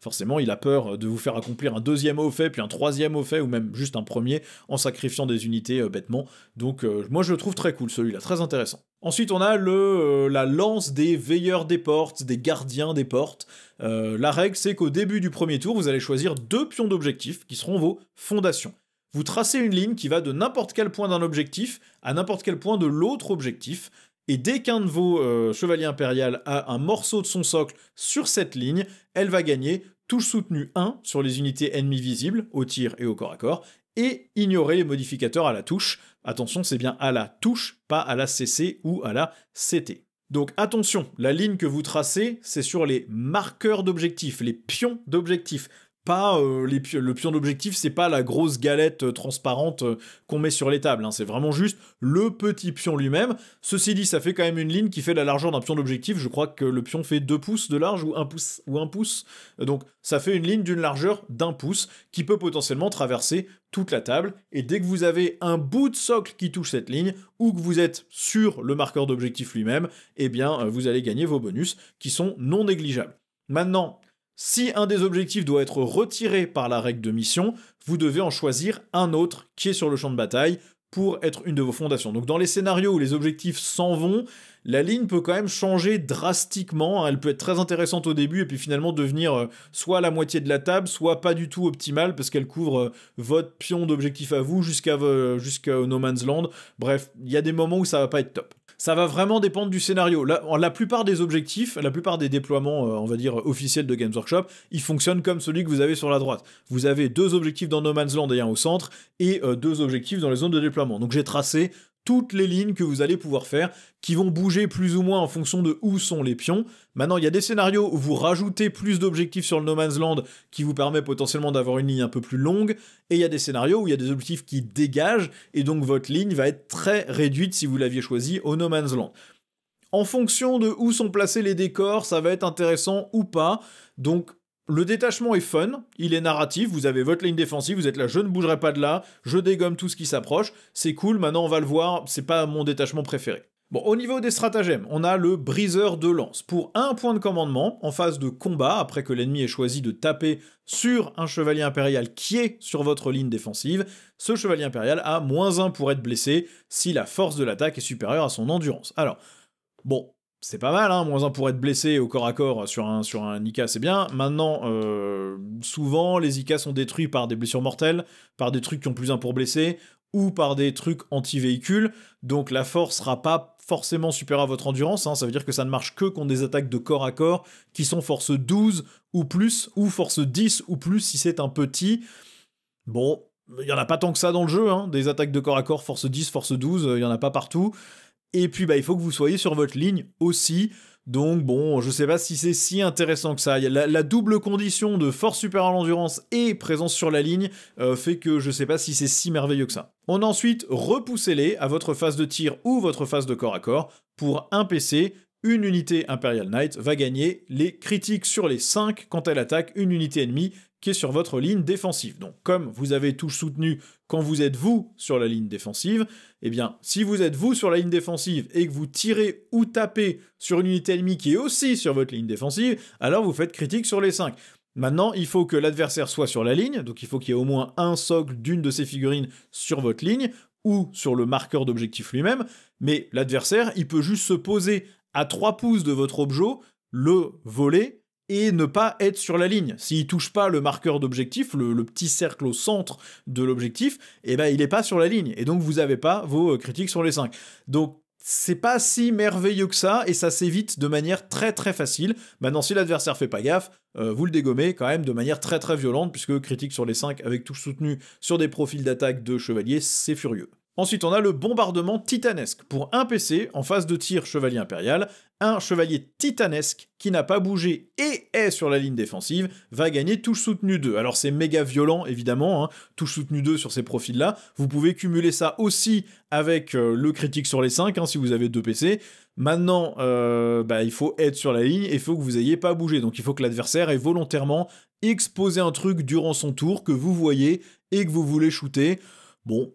forcément il a peur de vous faire accomplir un deuxième haut fait, puis un troisième haut fait, ou même juste un premier, en sacrifiant des unités bêtement. Donc moi je le trouve très cool celui-là, très intéressant. Ensuite on a la lance des veilleurs des portes, des gardiens des portes. La règle c'est qu'au début du premier tour, vous allez choisir 2 pions d'objectifs qui seront vos fondations. Vous tracez une ligne qui va de n'importe quel point d'un objectif à n'importe quel point de l'autre objectif, et dès qu'un de vos chevaliers impériales a un morceau de son socle sur cette ligne, elle va gagner touche soutenue 1 sur les unités ennemies visibles, au tir et au corps à corps, et ignorer les modificateurs à la touche. Attention, c'est bien à la touche, pas à la CC ou à la CT. Donc attention, la ligne que vous tracez, c'est sur les marqueurs d'objectifs, les pions d'objectifs. Pas le pion d'objectif, c'est pas la grosse galette transparente qu'on met sur les tables, hein. C'est vraiment juste le petit pion lui-même. Ceci dit, ça fait quand même une ligne qui fait la largeur d'un pion d'objectif. Je crois que le pion fait 2 pouces de large ou 1 pouce. Donc ça fait une ligne d'une largeur d'1 pouce qui peut potentiellement traverser toute la table. Et dès que vous avez un bout de socle qui touche cette ligne, ou que vous êtes sur le marqueur d'objectif lui-même, eh bien vous allez gagner vos bonus qui sont non négligeables. Maintenant, si un des objectifs doit être retiré par la règle de mission, vous devez en choisir un autre qui est sur le champ de bataille pour être une de vos fondations. Donc dans les scénarios où les objectifs s'en vont, la ligne peut quand même changer drastiquement. Elle peut être très intéressante au début et puis finalement devenir soit la moitié de la table, soit pas du tout optimale parce qu'elle couvre votre pion d'objectif à vous jusqu'au No Man's Land. Bref, il y a des moments où ça va pas être top. Ça va vraiment dépendre du scénario. La plupart des objectifs, la plupart des déploiements, on va dire, officiels de Games Workshop, ils fonctionnent comme celui que vous avez sur la droite. Vous avez 2 objectifs dans No Man's Land et un au centre, et 2 objectifs dans les zones de déploiement. Donc j'ai tracé toutes les lignes que vous allez pouvoir faire, qui vont bouger plus ou moins en fonction de où sont les pions. Maintenant, il y a des scénarios où vous rajoutez plus d'objectifs sur le No Man's Land, qui vous permet potentiellement d'avoir une ligne un peu plus longue, et il y a des scénarios où il y a des objectifs qui dégagent, et donc votre ligne va être très réduite si vous l'aviez choisi au No Man's Land. En fonction de où sont placés les décors, ça va être intéressant ou pas, donc le détachement est fun, il est narratif, vous avez votre ligne défensive, vous êtes là, je ne bougerai pas de là, je dégomme tout ce qui s'approche, c'est cool, maintenant on va le voir, c'est pas mon détachement préféré. Bon, au niveau des stratagèmes, on a le briseur de lance. Pour 1 point de commandement, en phase de combat, après que l'ennemi ait choisi de taper sur un chevalier impérial qui est sur votre ligne défensive, ce chevalier impérial a -1 pour être blessé si la force de l'attaque est supérieure à son endurance. Alors, bon, c'est pas mal, hein, -1 pour être blessé au corps à corps sur un IK, c'est bien. Maintenant, souvent, les IK sont détruits par des blessures mortelles, par des trucs qui ont +1 pour blesser, ou par des trucs anti-véhicules, donc la force sera pas forcément supérieure à votre endurance, hein, ça veut dire que ça ne marche que contre des attaques de corps à corps qui sont force 12 ou plus, ou force 10 ou plus si c'est un petit. Bon, il y en a pas tant que ça dans le jeu, hein, des attaques de corps à corps force 10, force 12, il y en a pas partout. Et puis il faut que vous soyez sur votre ligne aussi, donc bon, je sais pas si c'est si intéressant que ça. Il y a la double condition de force supérieure à l'endurance et présence sur la ligne fait que je sais pas si c'est si merveilleux que ça. On a ensuite repoussez-les à votre phase de tir ou votre phase de corps à corps. Pour un PC, une unité Imperial Knight va gagner les critiques sur les 5 quand elle attaque une unité ennemie qui est sur votre ligne défensive. Donc comme vous avez touche soutenue quand vous êtes vous sur la ligne défensive, eh bien si vous êtes vous sur la ligne défensive et que vous tirez ou tapez sur une unité ennemie qui est aussi sur votre ligne défensive, alors vous faites critique sur les 5. Maintenant, il faut que l'adversaire soit sur la ligne, donc il faut qu'il y ait au moins un socle d'une de ces figurines sur votre ligne, ou sur le marqueur d'objectif lui-même, mais l'adversaire, il peut juste se poser à 3 pouces de votre objet, le voler, et ne pas être sur la ligne. S'il touche pas le marqueur d'objectif, le petit cercle au centre de l'objectif, eh ben il est pas sur la ligne, et donc vous avez pas vos critiques sur les 5. Donc c'est pas si merveilleux que ça, et ça s'évite de manière très très facile. Maintenant, si l'adversaire fait pas gaffe, vous le dégommez quand même de manière très très violente, puisque critique sur les 5 avec touche soutenue sur des profils d'attaque de chevalier, c'est furieux. Ensuite, on a le bombardement titanesque. Pour un PC, en phase de tir chevalier impérial, un chevalier titanesque qui n'a pas bougé et est sur la ligne défensive va gagner touche soutenue 2. Alors c'est méga violent, évidemment, hein, touche soutenue 2 sur ces profils-là. Vous pouvez cumuler ça aussi avec le critique sur les 5, hein, si vous avez 2 PC. Maintenant, il faut être sur la ligne et il faut que vous ayez pas bougé. Donc il faut que l'adversaire ait volontairement exposé un truc durant son tour que vous voyez et que vous voulez shooter. Bon,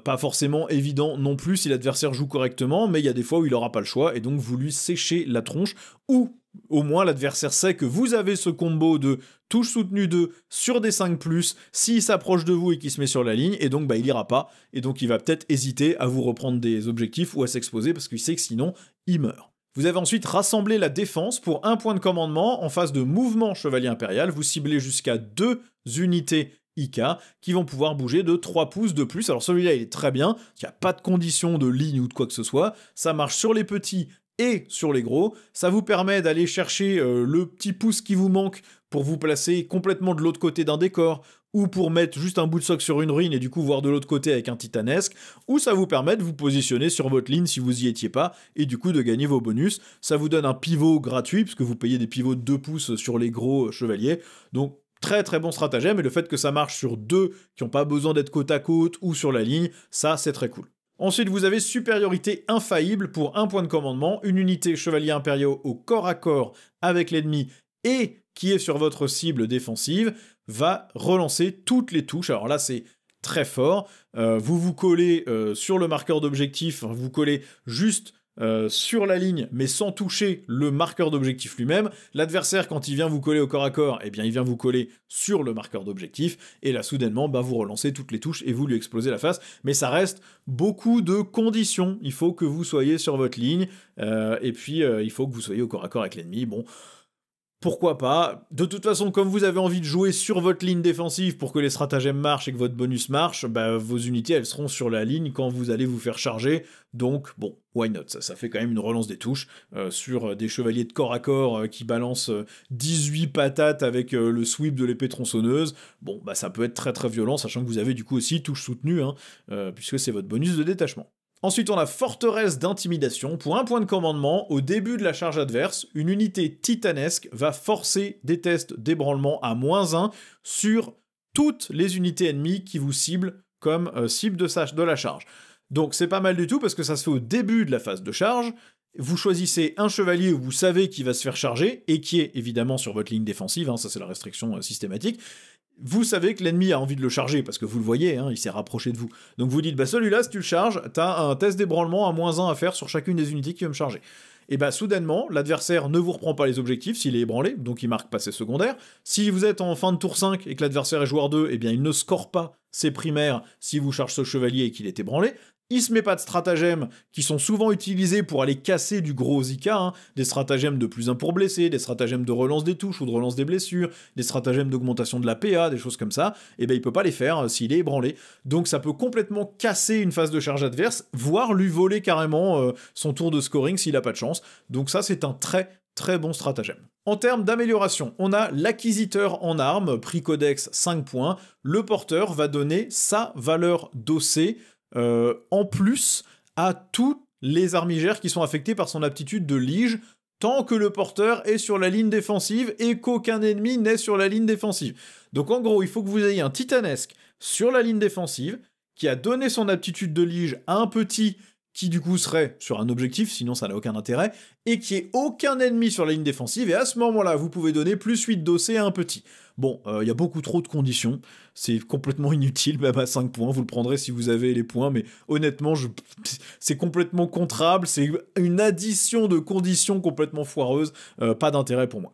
pas forcément évident non plus si l'adversaire joue correctement, mais il y a des fois où il n'aura pas le choix, et donc vous lui séchez la tronche, ou au moins l'adversaire sait que vous avez ce combo de touche soutenue 2 sur des 5+, s'il s'approche de vous et qu'il se met sur la ligne, et donc il ira pas, et donc il va peut-être hésiter à vous reprendre des objectifs ou à s'exposer, parce qu'il sait que sinon, il meurt. Vous avez ensuite rassemblé la défense pour 1 point de commandement en phase de mouvement chevalier impérial, vous ciblez jusqu'à 2 unités IK qui vont pouvoir bouger de 3 pouces de plus. Alors celui-là il est très bien, il n'y a pas de condition de ligne ou de quoi que ce soit, ça marche sur les petits et sur les gros, ça vous permet d'aller chercher le petit pouce qui vous manque pour vous placer complètement de l'autre côté d'un décor, ou pour mettre juste un bout de socle sur une ruine et du coup voir de l'autre côté avec un titanesque, ou ça vous permet de vous positionner sur votre ligne si vous y étiez pas, et du coup de gagner vos bonus. Ça vous donne un pivot gratuit, puisque vous payez des pivots de 2 pouces sur les gros chevaliers, donc très très bon stratagème, et le fait que ça marche sur 2 qui n'ont pas besoin d'être côte à côte ou sur la ligne, ça c'est très cool. Ensuite, vous avez supériorité infaillible pour 1 point de commandement, une unité chevalier impériaux au corps à corps avec l'ennemi et qui est sur votre cible défensive, va relancer toutes les touches. Alors là, c'est très fort. Vous vous collez sur le marqueur d'objectif, vous collez juste sur la ligne, mais sans toucher le marqueur d'objectif lui-même. L'adversaire, quand il vient vous coller au corps à corps, eh bien, il vient vous coller sur le marqueur d'objectif, et là, soudainement, vous relancez toutes les touches et vous lui explosez la face. Mais ça reste beaucoup de conditions. Il faut que vous soyez sur votre ligne, et puis il faut que vous soyez au corps à corps avec l'ennemi. Bon, pourquoi pas. De toute façon, comme vous avez envie de jouer sur votre ligne défensive pour que les stratagèmes marchent et que votre bonus marche, bah, vos unités, elles seront sur la ligne quand vous allez vous faire charger. Donc, bon, why not? Ça fait quand même une relance des touches sur des chevaliers de corps à corps qui balancent 18 patates avec le sweep de l'épée tronçonneuse. Bon, bah ça peut être très très violent, sachant que vous avez du coup aussi touche soutenue, hein, puisque c'est votre bonus de détachement. Ensuite, on a forteresse d'intimidation. Pour un point de commandement, au début de la charge adverse, une unité titanesque va forcer des tests d'ébranlement à -1 sur toutes les unités ennemies qui vous ciblent comme cible de la charge. Donc c'est pas mal du tout parce que ça se fait au début de la phase de charge. Vous choisissez un chevalier où vous savez qu'il va se faire charger et qui est évidemment sur votre ligne défensive, hein, ça c'est la restriction systématique. Vous savez que l'ennemi a envie de le charger, parce que vous le voyez, hein, il s'est rapproché de vous. Donc vous dites, bah celui-là, si tu le charges, t'as un test d'ébranlement à -1 à faire sur chacune des unités qui veut me charger. Et bah soudainement, l'adversaire ne vous reprend pas les objectifs s'il est ébranlé, donc il marque pas ses secondaires. Si vous êtes en fin de tour 5 et que l'adversaire est joueur 2, eh bien il ne score pas ses primaires si vous chargez ce chevalier et qu'il est ébranlé. Il se met pas de stratagèmes qui sont souvent utilisés pour aller casser du gros Zika, hein, des stratagèmes de plus 1 pour blesser, des stratagèmes de relance des touches ou de relance des blessures, des stratagèmes d'augmentation de la PA, des choses comme ça, et ben il peut pas les faire s'il est ébranlé. Donc ça peut complètement casser une phase de charge adverse, voire lui voler carrément son tour de scoring s'il a pas de chance. Donc ça c'est un très très bon stratagème. En termes d'amélioration, on a l'acquisiteur en armes, prix codex 5 points. Le porteur va donner sa valeur d'OC en plus à tous les armigères qui sont affectés par son aptitude de lige, tant que le porteur est sur la ligne défensive et qu'aucun ennemi n'est sur la ligne défensive. Donc en gros, il faut que vous ayez un titanesque sur la ligne défensive qui a donné son aptitude de lige à un petit qui du coup serait sur un objectif, sinon ça n'a aucun intérêt, et qui ait aucun ennemi sur la ligne défensive, et à ce moment-là, vous pouvez donner plus 8 d'OC à un petit. Bon, il y a beaucoup trop de conditions, c'est complètement inutile, même à 5 points, vous le prendrez si vous avez les points, mais honnêtement, c'est complètement contrable, c'est une addition de conditions complètement foireuse, pas d'intérêt pour moi.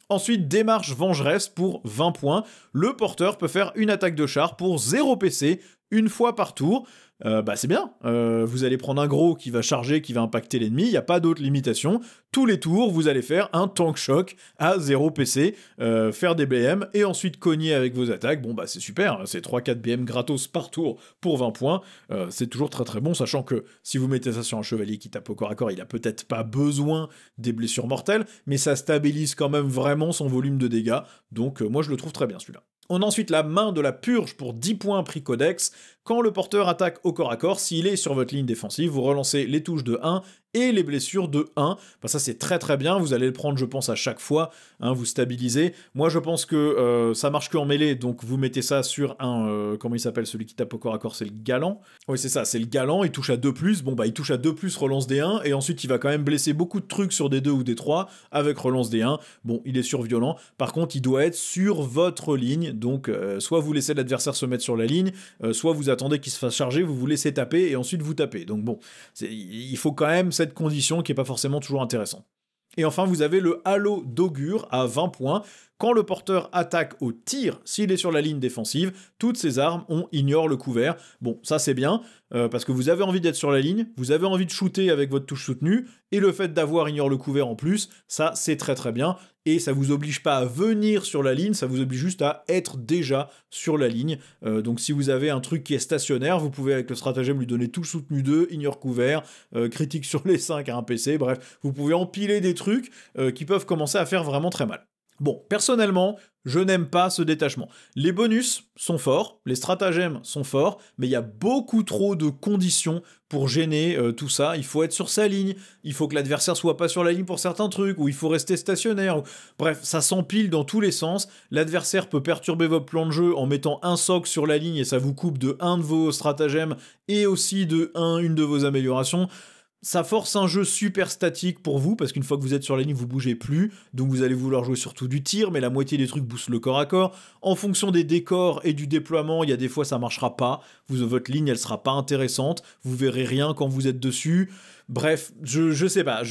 Ensuite, démarche vengeresse pour 20 points. Le porteur peut faire une attaque de char pour 0 PC, une fois par tour. Bah c'est bien, vous allez prendre un gros qui va charger, qui va impacter l'ennemi, il n'y a pas d'autre limitation. Tous les tours, vous allez faire un tank shock à 0 PC, faire des BM, et ensuite cogner avec vos attaques. Bon bah c'est super, c'est 3-4 BM gratos par tour pour 20 points, c'est toujours très très bon, sachant que si vous mettez ça sur un chevalier qui tape au corps à corps, il a peut-être pas besoin des blessures mortelles, mais ça stabilise quand même vraiment son volume de dégâts, donc moi je le trouve très bien celui-là. On a ensuite la main de la purge pour 10 points prix codex. Quand le porteur attaque au corps à corps, s'il est sur votre ligne défensive, vous relancez les touches de 1 et les blessures de 1. Bah ça c'est très très bien, vous allez le prendre je pense à chaque fois, hein, vous stabilisez. Moi je pense que ça marche que en mêlée, donc vous mettez ça sur un... comment il s'appelle celui qui tape au corps à corps, c'est le galant. Oui c'est ça, c'est le galant, il touche à 2+, bon bah il touche à 2+, relance des 1, et ensuite il va quand même blesser beaucoup de trucs sur des 2 ou des 3, avec relance des 1. Bon, il est surviolent, par contre il doit être sur votre ligne, donc soit vous laissez l'adversaire se mettre sur la ligne, soit vous attendez qu'il se fasse charger, vous vous laissez taper, et ensuite vous tapez. Donc bon, il faut quand même cette condition qui est pas forcément toujours intéressante. Et enfin, vous avez le halo d'augure à 20 points. Quand le porteur attaque au tir, s'il est sur la ligne défensive, toutes ses armes ignorent le couvert. Bon, ça c'est bien, parce que vous avez envie d'être sur la ligne, vous avez envie de shooter avec votre touche soutenue, et le fait d'avoir ignore le couvert en plus, ça c'est très très bien, et ça vous oblige pas à venir sur la ligne, ça vous oblige juste à être déjà sur la ligne. Donc si vous avez un truc qui est stationnaire, vous pouvez avec le stratagème lui donner touche soutenue 2, ignore couvert, critique sur les 5 à un PC, bref, vous pouvez empiler des trucs qui peuvent commencer à faire vraiment très mal. Bon, personnellement, je n'aime pas ce détachement. Les bonus sont forts, les stratagèmes sont forts, mais il y a beaucoup trop de conditions pour gêner tout ça. Il faut être sur sa ligne, il faut que l'adversaire soit pas sur la ligne pour certains trucs, ou il faut rester stationnaire. Bref, ça s'empile dans tous les sens. L'adversaire peut perturber votre plan de jeu en mettant un soc sur la ligne et ça vous coupe de un de vos stratagèmes et aussi de une de vos améliorations. Ça force un jeu super statique pour vous, parce qu'une fois que vous êtes sur la ligne, vous bougez plus, donc vous allez vouloir jouer surtout du tir, mais la moitié des trucs boostent le corps à corps. En fonction des décors et du déploiement, il y a des fois ça marchera pas, votre ligne elle sera pas intéressante, vous verrez rien quand vous êtes dessus. Bref, je sais pas,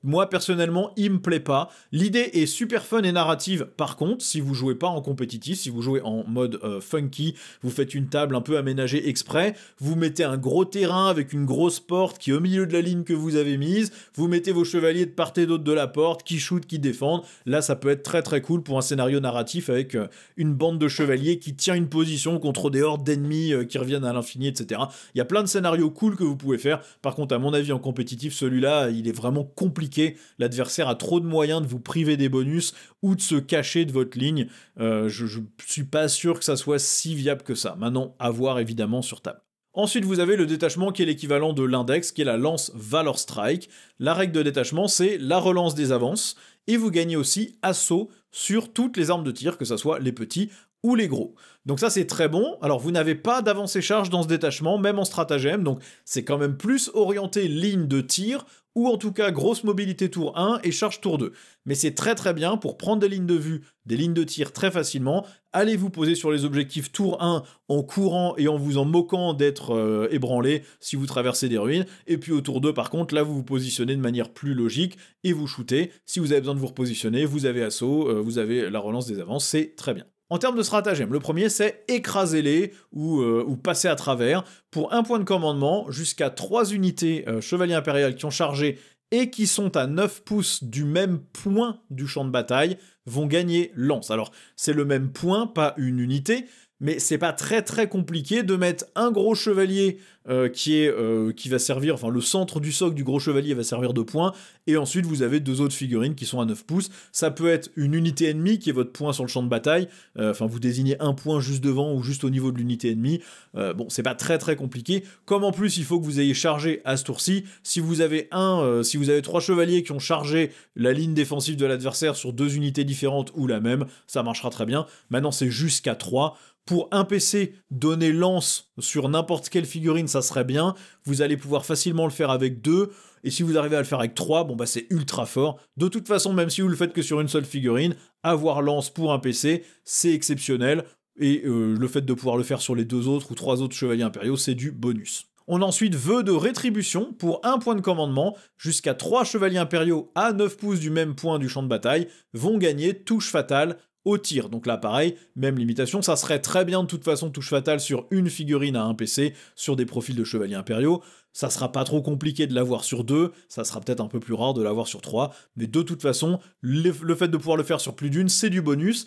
moi personnellement, il me plaît pas. L'idée est super fun et narrative, par contre, si vous jouez pas en compétitif, si vous jouez en mode funky, vous faites une table un peu aménagée exprès, vous mettez un gros terrain avec une grosse porte qui est au milieu de la ligne que vous avez mise, vous mettez vos chevaliers de part et d'autre de la porte, qui shootent, qui défendent, là ça peut être très très cool pour un scénario narratif avec une bande de chevaliers qui tient une position contre des hordes d'ennemis qui reviennent à l'infini, etc. Il y a plein de scénarios cool que vous pouvez faire, par contre à mon avis en compétitif, celui-là, il est vraiment compliqué, l'adversaire a trop de moyens de vous priver des bonus ou de se cacher de votre ligne, je suis pas sûr que ça soit si viable que ça. Maintenant, à voir évidemment sur table. Ensuite, vous avez le détachement qui est l'équivalent de l'index, qui est la lance Valor Strike. La règle de détachement, c'est la relance des avances, et vous gagnez aussi assaut sur toutes les armes de tir, que ce soit les petits ou les gros. Donc ça c'est très bon. Alors vous n'avez pas d'avancée charge dans ce détachement, même en stratagème, donc c'est quand même plus orienté ligne de tir, ou en tout cas grosse mobilité tour 1 et charge tour 2. Mais c'est très très bien pour prendre des lignes de vue, des lignes de tir très facilement, allez vous poser sur les objectifs tour 1 en courant et en vous en moquant d'être ébranlé si vous traversez des ruines, et puis au tour 2 par contre, là vous vous positionnez de manière plus logique et vous shootez. Si vous avez besoin de vous repositionner, vous avez assaut, vous avez la relance des avances, c'est très bien. En termes de stratagème, le premier c'est écraser-les ou passer à travers. Pour un point de commandement, jusqu'à 3 unités chevalier impérial qui ont chargé et qui sont à 9 pouces du même point du champ de bataille vont gagner lance. Alors c'est le même point, pas une unité, mais c'est pas très très compliqué de mettre un gros chevalier qui va servir, enfin le centre du socle du gros chevalier va servir de point, et ensuite vous avez 2 autres figurines qui sont à 9 pouces, ça peut être une unité ennemie qui est votre point sur le champ de bataille, enfin vous désignez un point juste devant ou juste au niveau de l'unité ennemie, bon c'est pas très très compliqué, comme en plus il faut que vous ayez chargé à ce tour-ci, si vous avez 3 chevaliers qui ont chargé la ligne défensive de l'adversaire sur 2 unités différentes ou la même, ça marchera très bien. Maintenant c'est jusqu'à 3. Pour un PC, donner lance sur n'importe quelle figurine, ça serait bien. Vous allez pouvoir facilement le faire avec 2. Et si vous arrivez à le faire avec 3, bon bah c'est ultra fort. De toute façon, même si vous le faites que sur une seule figurine, avoir lance pour un PC, c'est exceptionnel. Et le fait de pouvoir le faire sur les 2 autres ou 3 autres chevaliers impériaux, c'est du bonus. On a ensuite vœu de rétribution pour un point de commandement, jusqu'à 3 chevaliers impériaux à 9 pouces du même point du champ de bataille vont gagner touche fatale au tir. Donc là pareil, même limitation, ça serait très bien de toute façon touche fatale sur une figurine à un PC, sur des profils de chevaliers impériaux, ça sera pas trop compliqué de l'avoir sur 2, ça sera peut-être un peu plus rare de l'avoir sur 3, mais de toute façon, le fait de pouvoir le faire sur plus d'une, c'est du bonus,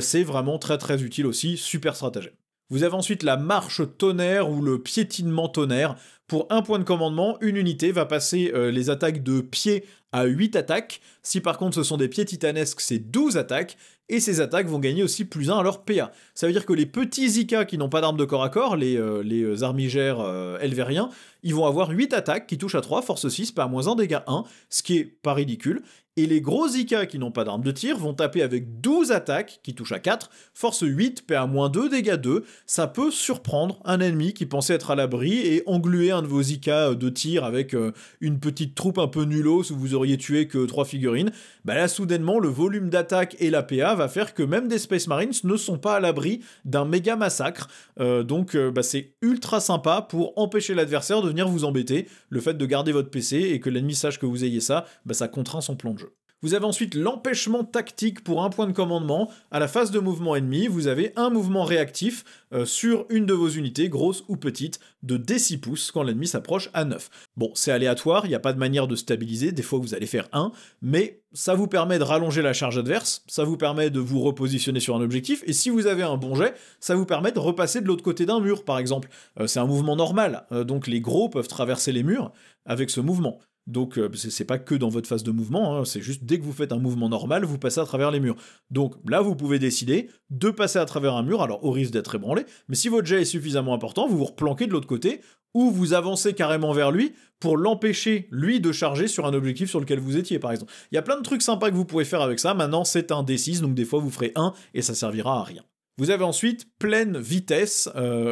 c'est vraiment très très utile aussi, super stratagème. Vous avez ensuite la marche tonnerre ou le piétinement tonnerre. Pour un point de commandement, une unité va passer les attaques de pied à 8 attaques. Si par contre ce sont des pieds titanesques, c'est 12 attaques. Et ces attaques vont gagner aussi plus 1 à leur PA. Ça veut dire que les petits Zika qui n'ont pas d'armes de corps à corps, les armigères elvériens, ils vont avoir 8 attaques qui touchent à 3, force 6, PA-1, dégâts 1, ce qui est pas ridicule. Et les gros Zika qui n'ont pas d'armes de tir vont taper avec 12 attaques qui touchent à 4, force 8, PA-2, dégâts 2. Ça peut surprendre un ennemi qui pensait être à l'abri et engluer un de vos Zika de tir avec une petite troupe un peu nullos où vous auriez tué que 3 figurines. Bah là, soudainement, le volume d'attaque et la PA va faire que même des Space Marines ne sont pas à l'abri d'un méga massacre. Donc c'est ultra sympa pour empêcher l'adversaire de venir vous embêter. Le fait de garder votre PC et que l'ennemi sache que vous ayez ça, ça contraint son plan de jeu. Vous avez ensuite l'empêchement tactique pour un point de commandement. À la phase de mouvement ennemi, vous avez un mouvement réactif sur une de vos unités, grosse ou petite, de D6 pouces quand l'ennemi s'approche à 9. Bon, c'est aléatoire, il n'y a pas de manière de stabiliser, des fois vous allez faire 1, mais ça vous permet de rallonger la charge adverse, ça vous permet de vous repositionner sur un objectif, et si vous avez un bon jet, ça vous permet de repasser de l'autre côté d'un mur, par exemple. C'est un mouvement normal, donc les gros peuvent traverser les murs avec ce mouvement. Donc c'est pas que dans votre phase de mouvement, hein, c'est juste dès que vous faites un mouvement normal, vous passez à travers les murs. Donc là, vous pouvez décider de passer à travers un mur, alors au risque d'être ébranlé, mais si votre jet est suffisamment important, vous vous replanquez de l'autre côté, ou vous avancez carrément vers lui pour l'empêcher, lui, de charger sur un objectif sur lequel vous étiez, par exemple. Il y a plein de trucs sympas que vous pouvez faire avec ça, maintenant c'est un D6, donc des fois vous ferez 1, et ça servira à rien. Vous avez ensuite pleine vitesse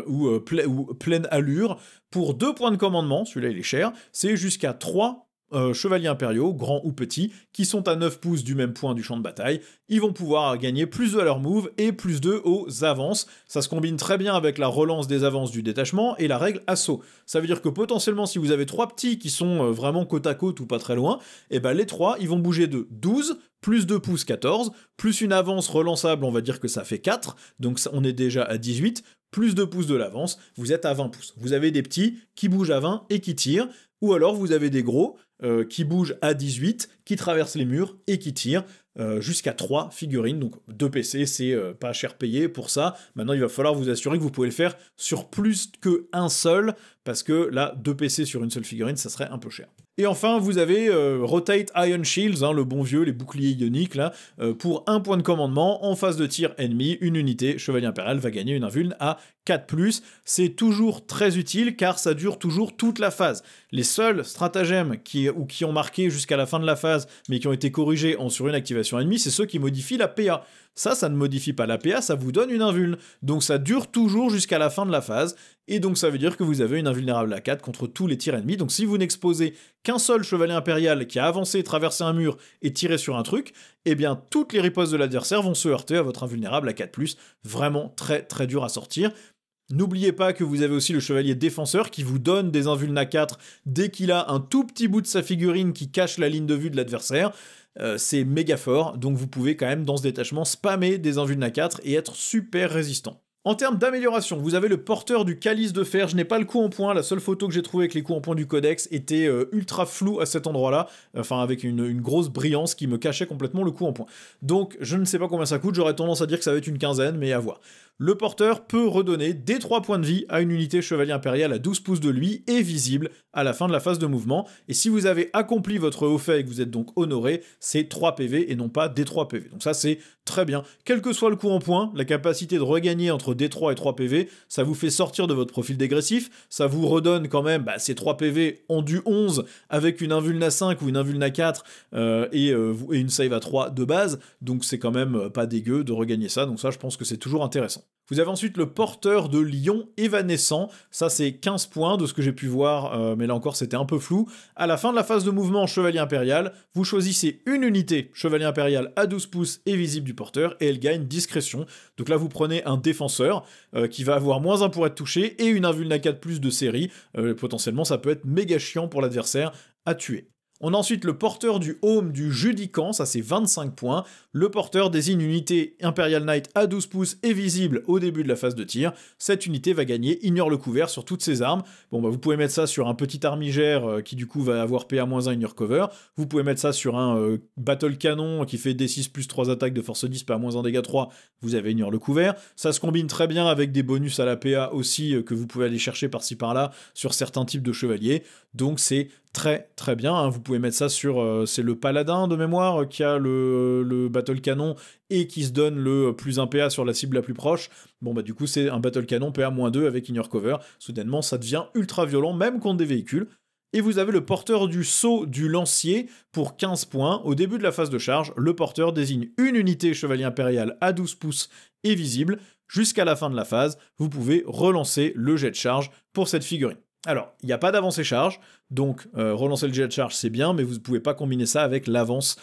ou pleine allure pour 2 points de commandement, celui-là il est cher, c'est jusqu'à 3 chevaliers impériaux, grands ou petits, qui sont à 9 pouces du même point du champ de bataille. Ils vont pouvoir gagner plus 2 à leur move et plus 2 aux avances. Ça se combine très bien avec la relance des avances du détachement et la règle assaut. Ça veut dire que potentiellement, si vous avez 3 petits qui sont vraiment côte à côte ou pas très loin, et ben les 3, ils vont bouger de 12, plus 2 pouces 14, plus une avance relançable, on va dire que ça fait 4, donc on est déjà à 18, plus 2 pouces de l'avance, vous êtes à 20 pouces. Vous avez des petits qui bougent à 20 et qui tirent, ou alors vous avez des gros qui bougent à 18, qui traversent les murs et qui tirent jusqu'à 3 figurines, donc 2 PC, c'est pas cher payé pour ça. Maintenant, il va falloir vous assurer que vous pouvez le faire sur plus qu'un seul, parce que là, 2 PC sur une seule figurine, ça serait un peu cher. Et enfin, vous avez Rotate Ion Shields, hein, le bon vieux, les boucliers ioniques, là, pour 1 point de commandement, en phase de tir ennemi, une unité Chevalier Impérial va gagner une invuln à 4+. C'est toujours très utile, car ça dure toujours toute la phase. Les seuls stratagèmes qui ont marqué jusqu'à la fin de la phase, mais qui ont été corrigés sur une activation ennemie, c'est ceux qui modifient la PA. Ça ne modifie pas la PA, ça vous donne une invuln. Donc ça dure toujours jusqu'à la fin de la phase, et donc ça veut dire que vous avez une invulnérable à 4 contre tous les tirs ennemis. Donc si vous n'exposez qu'un seul chevalier impérial qui a avancé, traversé un mur et tiré sur un truc, eh bien toutes les ripostes de l'adversaire vont se heurter à votre invulnérable à 4+, vraiment très très dur à sortir. N'oubliez pas que vous avez aussi le chevalier défenseur qui vous donne des invuln à 4 dès qu'il a un tout petit bout de sa figurine qui cache la ligne de vue de l'adversaire. C'est méga fort, donc vous pouvez quand même dans ce détachement spammer des invuln à 4 et être super résistant. En termes d'amélioration, vous avez le porteur du calice de fer. Je n'ai pas le coup en point, la seule photo que j'ai trouvée avec les coups en point du codex était ultra floue à cet endroit-là, enfin avec une grosse brillance qui me cachait complètement le coup en point. Donc je ne sais pas combien ça coûte, j'aurais tendance à dire que ça va être une quinzaine, mais à voir. Le porteur peut redonner des 3 points de vie à une unité chevalier impérial à 12 pouces de lui et visible à la fin de la phase de mouvement. Et si vous avez accompli votre haut fait et que vous êtes donc honoré, c'est 3 PV et non pas D3 PV. Donc ça c'est très bien. Quel que soit le coup en point, la capacité de regagner entre D3 et 3 PV, ça vous fait sortir de votre profil dégressif, ça vous redonne quand même ces 3 PV en du 11 avec une invuln à 5 ou une invuln à 4 et une save à 3 de base, donc c'est quand même pas dégueu de regagner ça, donc ça je pense que c'est toujours intéressant. Vous avez ensuite le porteur de lion évanescent, ça c'est 15 points de ce que j'ai pu voir, mais là encore c'était un peu flou. À la fin de la phase de mouvement chevalier impérial, vous choisissez une unité chevalier impérial à 12 pouces et visible du porteur, et elle gagne discrétion. Donc là vous prenez un défenseur qui va avoir -1 pour être touché, et une invuln à 4+ de série, potentiellement ça peut être méga chiant pour l'adversaire à tuer. On a ensuite le porteur du Home du Judicant, ça c'est 25 points. Le porteur désigne une unité Imperial Knight à 12 pouces et visible au début de la phase de tir. Cette unité va gagner Ignore le couvert sur toutes ses armes. Bon bah vous pouvez mettre ça sur un petit armigère qui du coup va avoir PA-1 Ignore cover. Vous pouvez mettre ça sur un Battle Canon qui fait D6 plus 3 attaques de force 10, PA-1 dégâts 3. Vous avez Ignore le couvert. Ça se combine très bien avec des bonus à la PA aussi que vous pouvez aller chercher par-ci par-là sur certains types de chevaliers. Donc c'est très très bien, hein. Vous pouvez mettre ça sur, c'est le paladin de mémoire qui a le battle canon et qui se donne le plus 1 PA sur la cible la plus proche. Bon bah du coup c'est un battle canon PA-2 avec Ignore cover, soudainement ça devient ultra violent même contre des véhicules. Et vous avez le porteur du sceau du lancier pour 15 points. Au début de la phase de charge, le porteur désigne une unité chevalier impérial à 12 pouces et visible. Jusqu'à la fin de la phase, vous pouvez relancer le jet de charge pour cette figurine. Alors, il n'y a pas d'avancée charge, donc relancer le jet de charge c'est bien, mais vous ne pouvez pas combiner ça avec l'avance,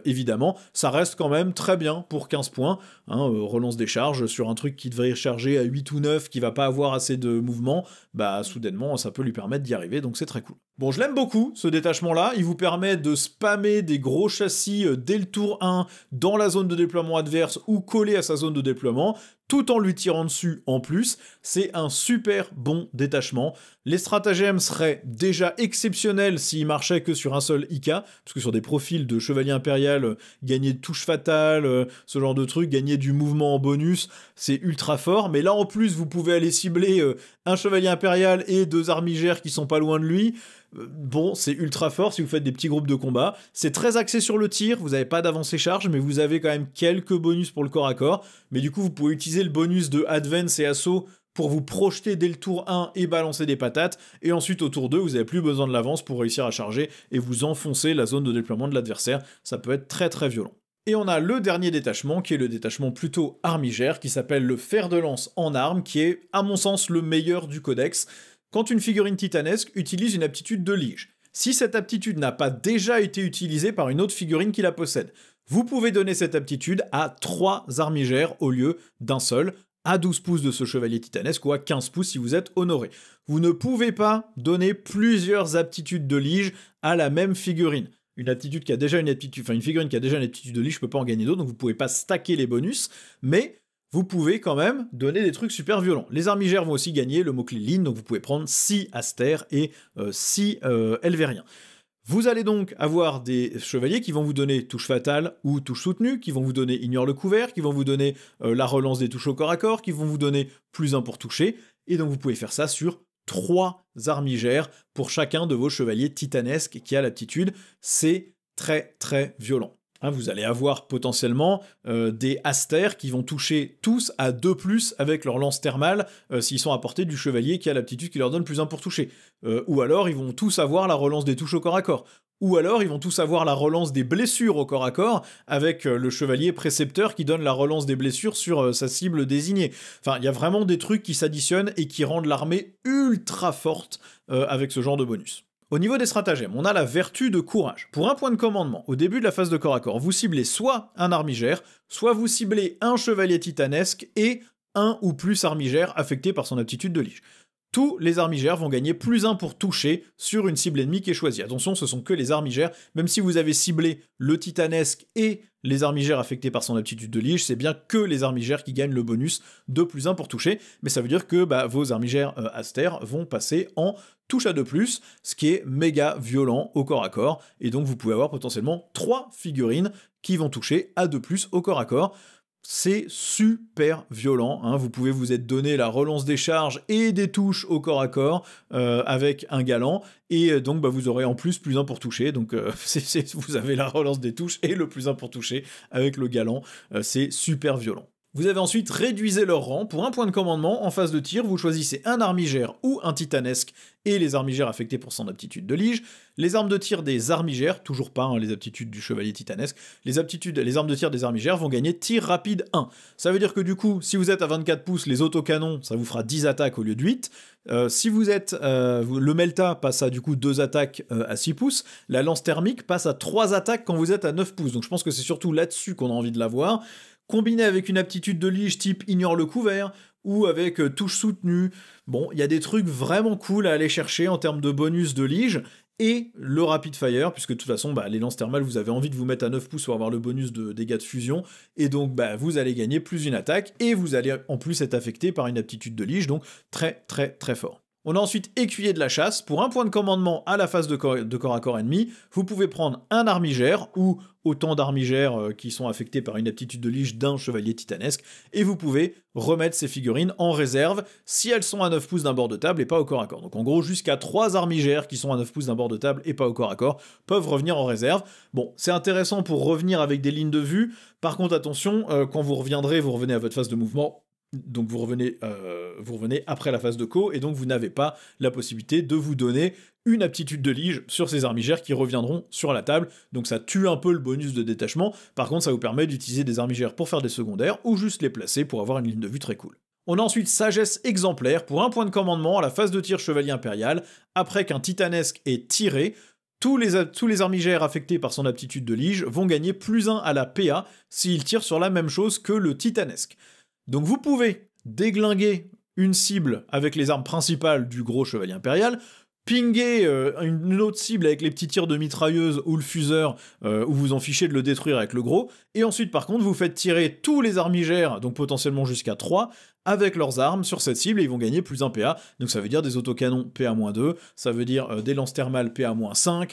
évidemment. Ça reste quand même très bien pour 15 points, hein, relance des charges sur un truc qui devrait charger à 8 ou 9, qui va pas avoir assez de mouvement, bah soudainement ça peut lui permettre d'y arriver, donc c'est très cool. Bon, je l'aime beaucoup, ce détachement-là, il vous permet de spammer des gros châssis dès le tour 1 dans la zone de déploiement adverse ou collé à sa zone de déploiement, tout en lui tirant dessus en plus. C'est un super bon détachement. Les stratagèmes seraient déjà exceptionnels s'ils marchaient que sur un seul IK, parce que sur des profils de chevalier impérial, gagner de touche fatale, ce genre de truc, gagner du mouvement en bonus, c'est ultra fort, mais là en plus vous pouvez aller cibler un chevalier impérial et 2 armigères qui sont pas loin de lui. Bon, c'est ultra fort si vous faites des petits groupes de combat. C'est très axé sur le tir, vous n'avez pas d'avancée charge, mais vous avez quand même quelques bonus pour le corps à corps. Mais du coup, vous pouvez utiliser le bonus de Advance et Assaut pour vous projeter dès le tour 1 et balancer des patates. Et ensuite, au tour 2, vous n'avez plus besoin de l'avance pour réussir à charger et vous enfoncer la zone de déploiement de l'adversaire. Ça peut être très très violent. Et on a le dernier détachement, qui est le détachement plutôt armigère, qui s'appelle le fer de lance en armes, qui est, à mon sens, le meilleur du codex. Quand une figurine titanesque utilise une aptitude de lige. si cette aptitude n'a pas déjà été utilisée par une autre figurine qui la possède. Vous pouvez donner cette aptitude à 3 armigères au lieu d'un seul, à 12 pouces de ce chevalier titanesque ou à 15 pouces si vous êtes honoré. Vous ne pouvez pas donner plusieurs aptitudes de lige à la même figurine. Une aptitude qui a déjà une aptitude, enfin une figurine qui a déjà une aptitude de lige, je peux pas en gagner d'autres, donc vous pouvez pas stacker les bonus, mais vous pouvez quand même donner des trucs super violents. Les armigères vont aussi gagner le mot-clé ligne, donc vous pouvez prendre 6 astères et 6 elvériens. Vous allez donc avoir des chevaliers qui vont vous donner touche fatale ou touche soutenue, qui vont vous donner ignore le couvert, qui vont vous donner la relance des touches au corps à corps, qui vont vous donner +1 pour toucher, et donc vous pouvez faire ça sur 3 armigères pour chacun de vos chevaliers titanesques qui a l'aptitude. C'est très très violent. Vous allez avoir potentiellement des astères qui vont toucher tous à 2+, avec leur lance thermale s'ils sont à portée du chevalier qui a l'aptitude qui leur donne +1 pour toucher. Ou alors ils vont tous avoir la relance des touches au corps à corps. Ou alors ils vont tous avoir la relance des blessures au corps à corps avec le chevalier précepteur qui donne la relance des blessures sur sa cible désignée. Enfin, il y a vraiment des trucs qui s'additionnent et qui rendent l'armée ultra forte avec ce genre de bonus. Au niveau des stratagèmes, on a la vertu de courage. Pour un point de commandement, au début de la phase de corps à corps, vous ciblez soit un armigère, soit vous ciblez un chevalier titanesque et un ou plus armigères affectés par son aptitude de lige. Tous les armigères vont gagner +1 pour toucher sur une cible ennemie qui est choisie. Attention, ce sont que les armigères, même si vous avez ciblé le titanesque et les armigères affectées par son aptitude de lige, c'est bien que les armigères qui gagnent le bonus de +1 pour toucher, mais ça veut dire que vos armigères astères vont passer en touche à 2+, ce qui est méga violent au corps à corps, et donc vous pouvez avoir potentiellement 3 figurines qui vont toucher à 2+ au corps à corps. C'est super violent, hein. Vous pouvez vous être donné la relance des charges et des touches au corps à corps avec un galant, et donc vous aurez en plus +1 pour toucher, donc vous avez la relance des touches et le +1 pour toucher avec le galant, c'est super violent. Vous avez ensuite réduisé leur rang. Pour un point de commandement, en phase de tir, vous choisissez un armigère ou un titanesque et les armigères affectés pour son aptitude de lige. Les armes de tir des armigères, toujours pas les aptitudes du chevalier titanesque, les armes de tir des armigères vont gagner tir rapide 1. Ça veut dire que du coup, si vous êtes à 24 pouces, les autocanons, ça vous fera 10 attaques au lieu de 8. Si vous êtes... le Melta passe à du coup 2 attaques à 6 pouces. La lance thermique passe à 3 attaques quand vous êtes à 9 pouces. Donc je pense que c'est surtout là-dessus qu'on a envie de l'avoir. Combiné avec une aptitude de lige type ignore le couvert, ou avec touche soutenue. Bon, il y a des trucs vraiment cool à aller chercher en termes de bonus de lige, et le rapid fire, puisque de toute façon, les lances thermales, vous avez envie de vous mettre à 9 pouces pour avoir le bonus de dégâts de fusion, et donc vous allez gagner +1 attaque, et vous allez en plus être affecté par une aptitude de lige, donc très très très fort. On a ensuite écuyer de la chasse. Pour un point de commandement à la phase de corps à corps ennemi, vous pouvez prendre un armigère ou autant d'armigères qui sont affectés par une aptitude de lige d'un chevalier titanesque, et vous pouvez remettre ces figurines en réserve si elles sont à 9 pouces d'un bord de table et pas au corps à corps. Donc en gros, jusqu'à 3 armigères qui sont à 9 pouces d'un bord de table et pas au corps à corps peuvent revenir en réserve. Bon, c'est intéressant pour revenir avec des lignes de vue. Par contre, attention, quand vous revenez à votre phase de mouvement. Donc vous revenez après la phase de co, et donc vous n'avez pas la possibilité de vous donner une aptitude de lige sur ces armigères qui reviendront sur la table, donc ça tue un peu le bonus de détachement. Par contre, ça vous permet d'utiliser des armigères pour faire des secondaires, ou juste les placer pour avoir une ligne de vue très cool. On a ensuite sagesse exemplaire. Pour un point de commandement à la phase de tir chevalier impérial, après qu'un titanesque est tiré, tous les armigères affectés par son aptitude de lige vont gagner +1 à la PA s'ils tirent sur la même chose que le titanesque. Donc vous pouvez déglinguer une cible avec les armes principales du gros chevalier impérial, pinguer une autre cible avec les petits tirs de mitrailleuse ou le fuseur, où vous en fichez de le détruire avec le gros, et ensuite par contre vous faites tirer tous les armigères, donc potentiellement jusqu'à 3, avec leurs armes sur cette cible, et ils vont gagner +1 PA, donc ça veut dire des autocanons PA-2, ça veut dire des lances thermales PA-5,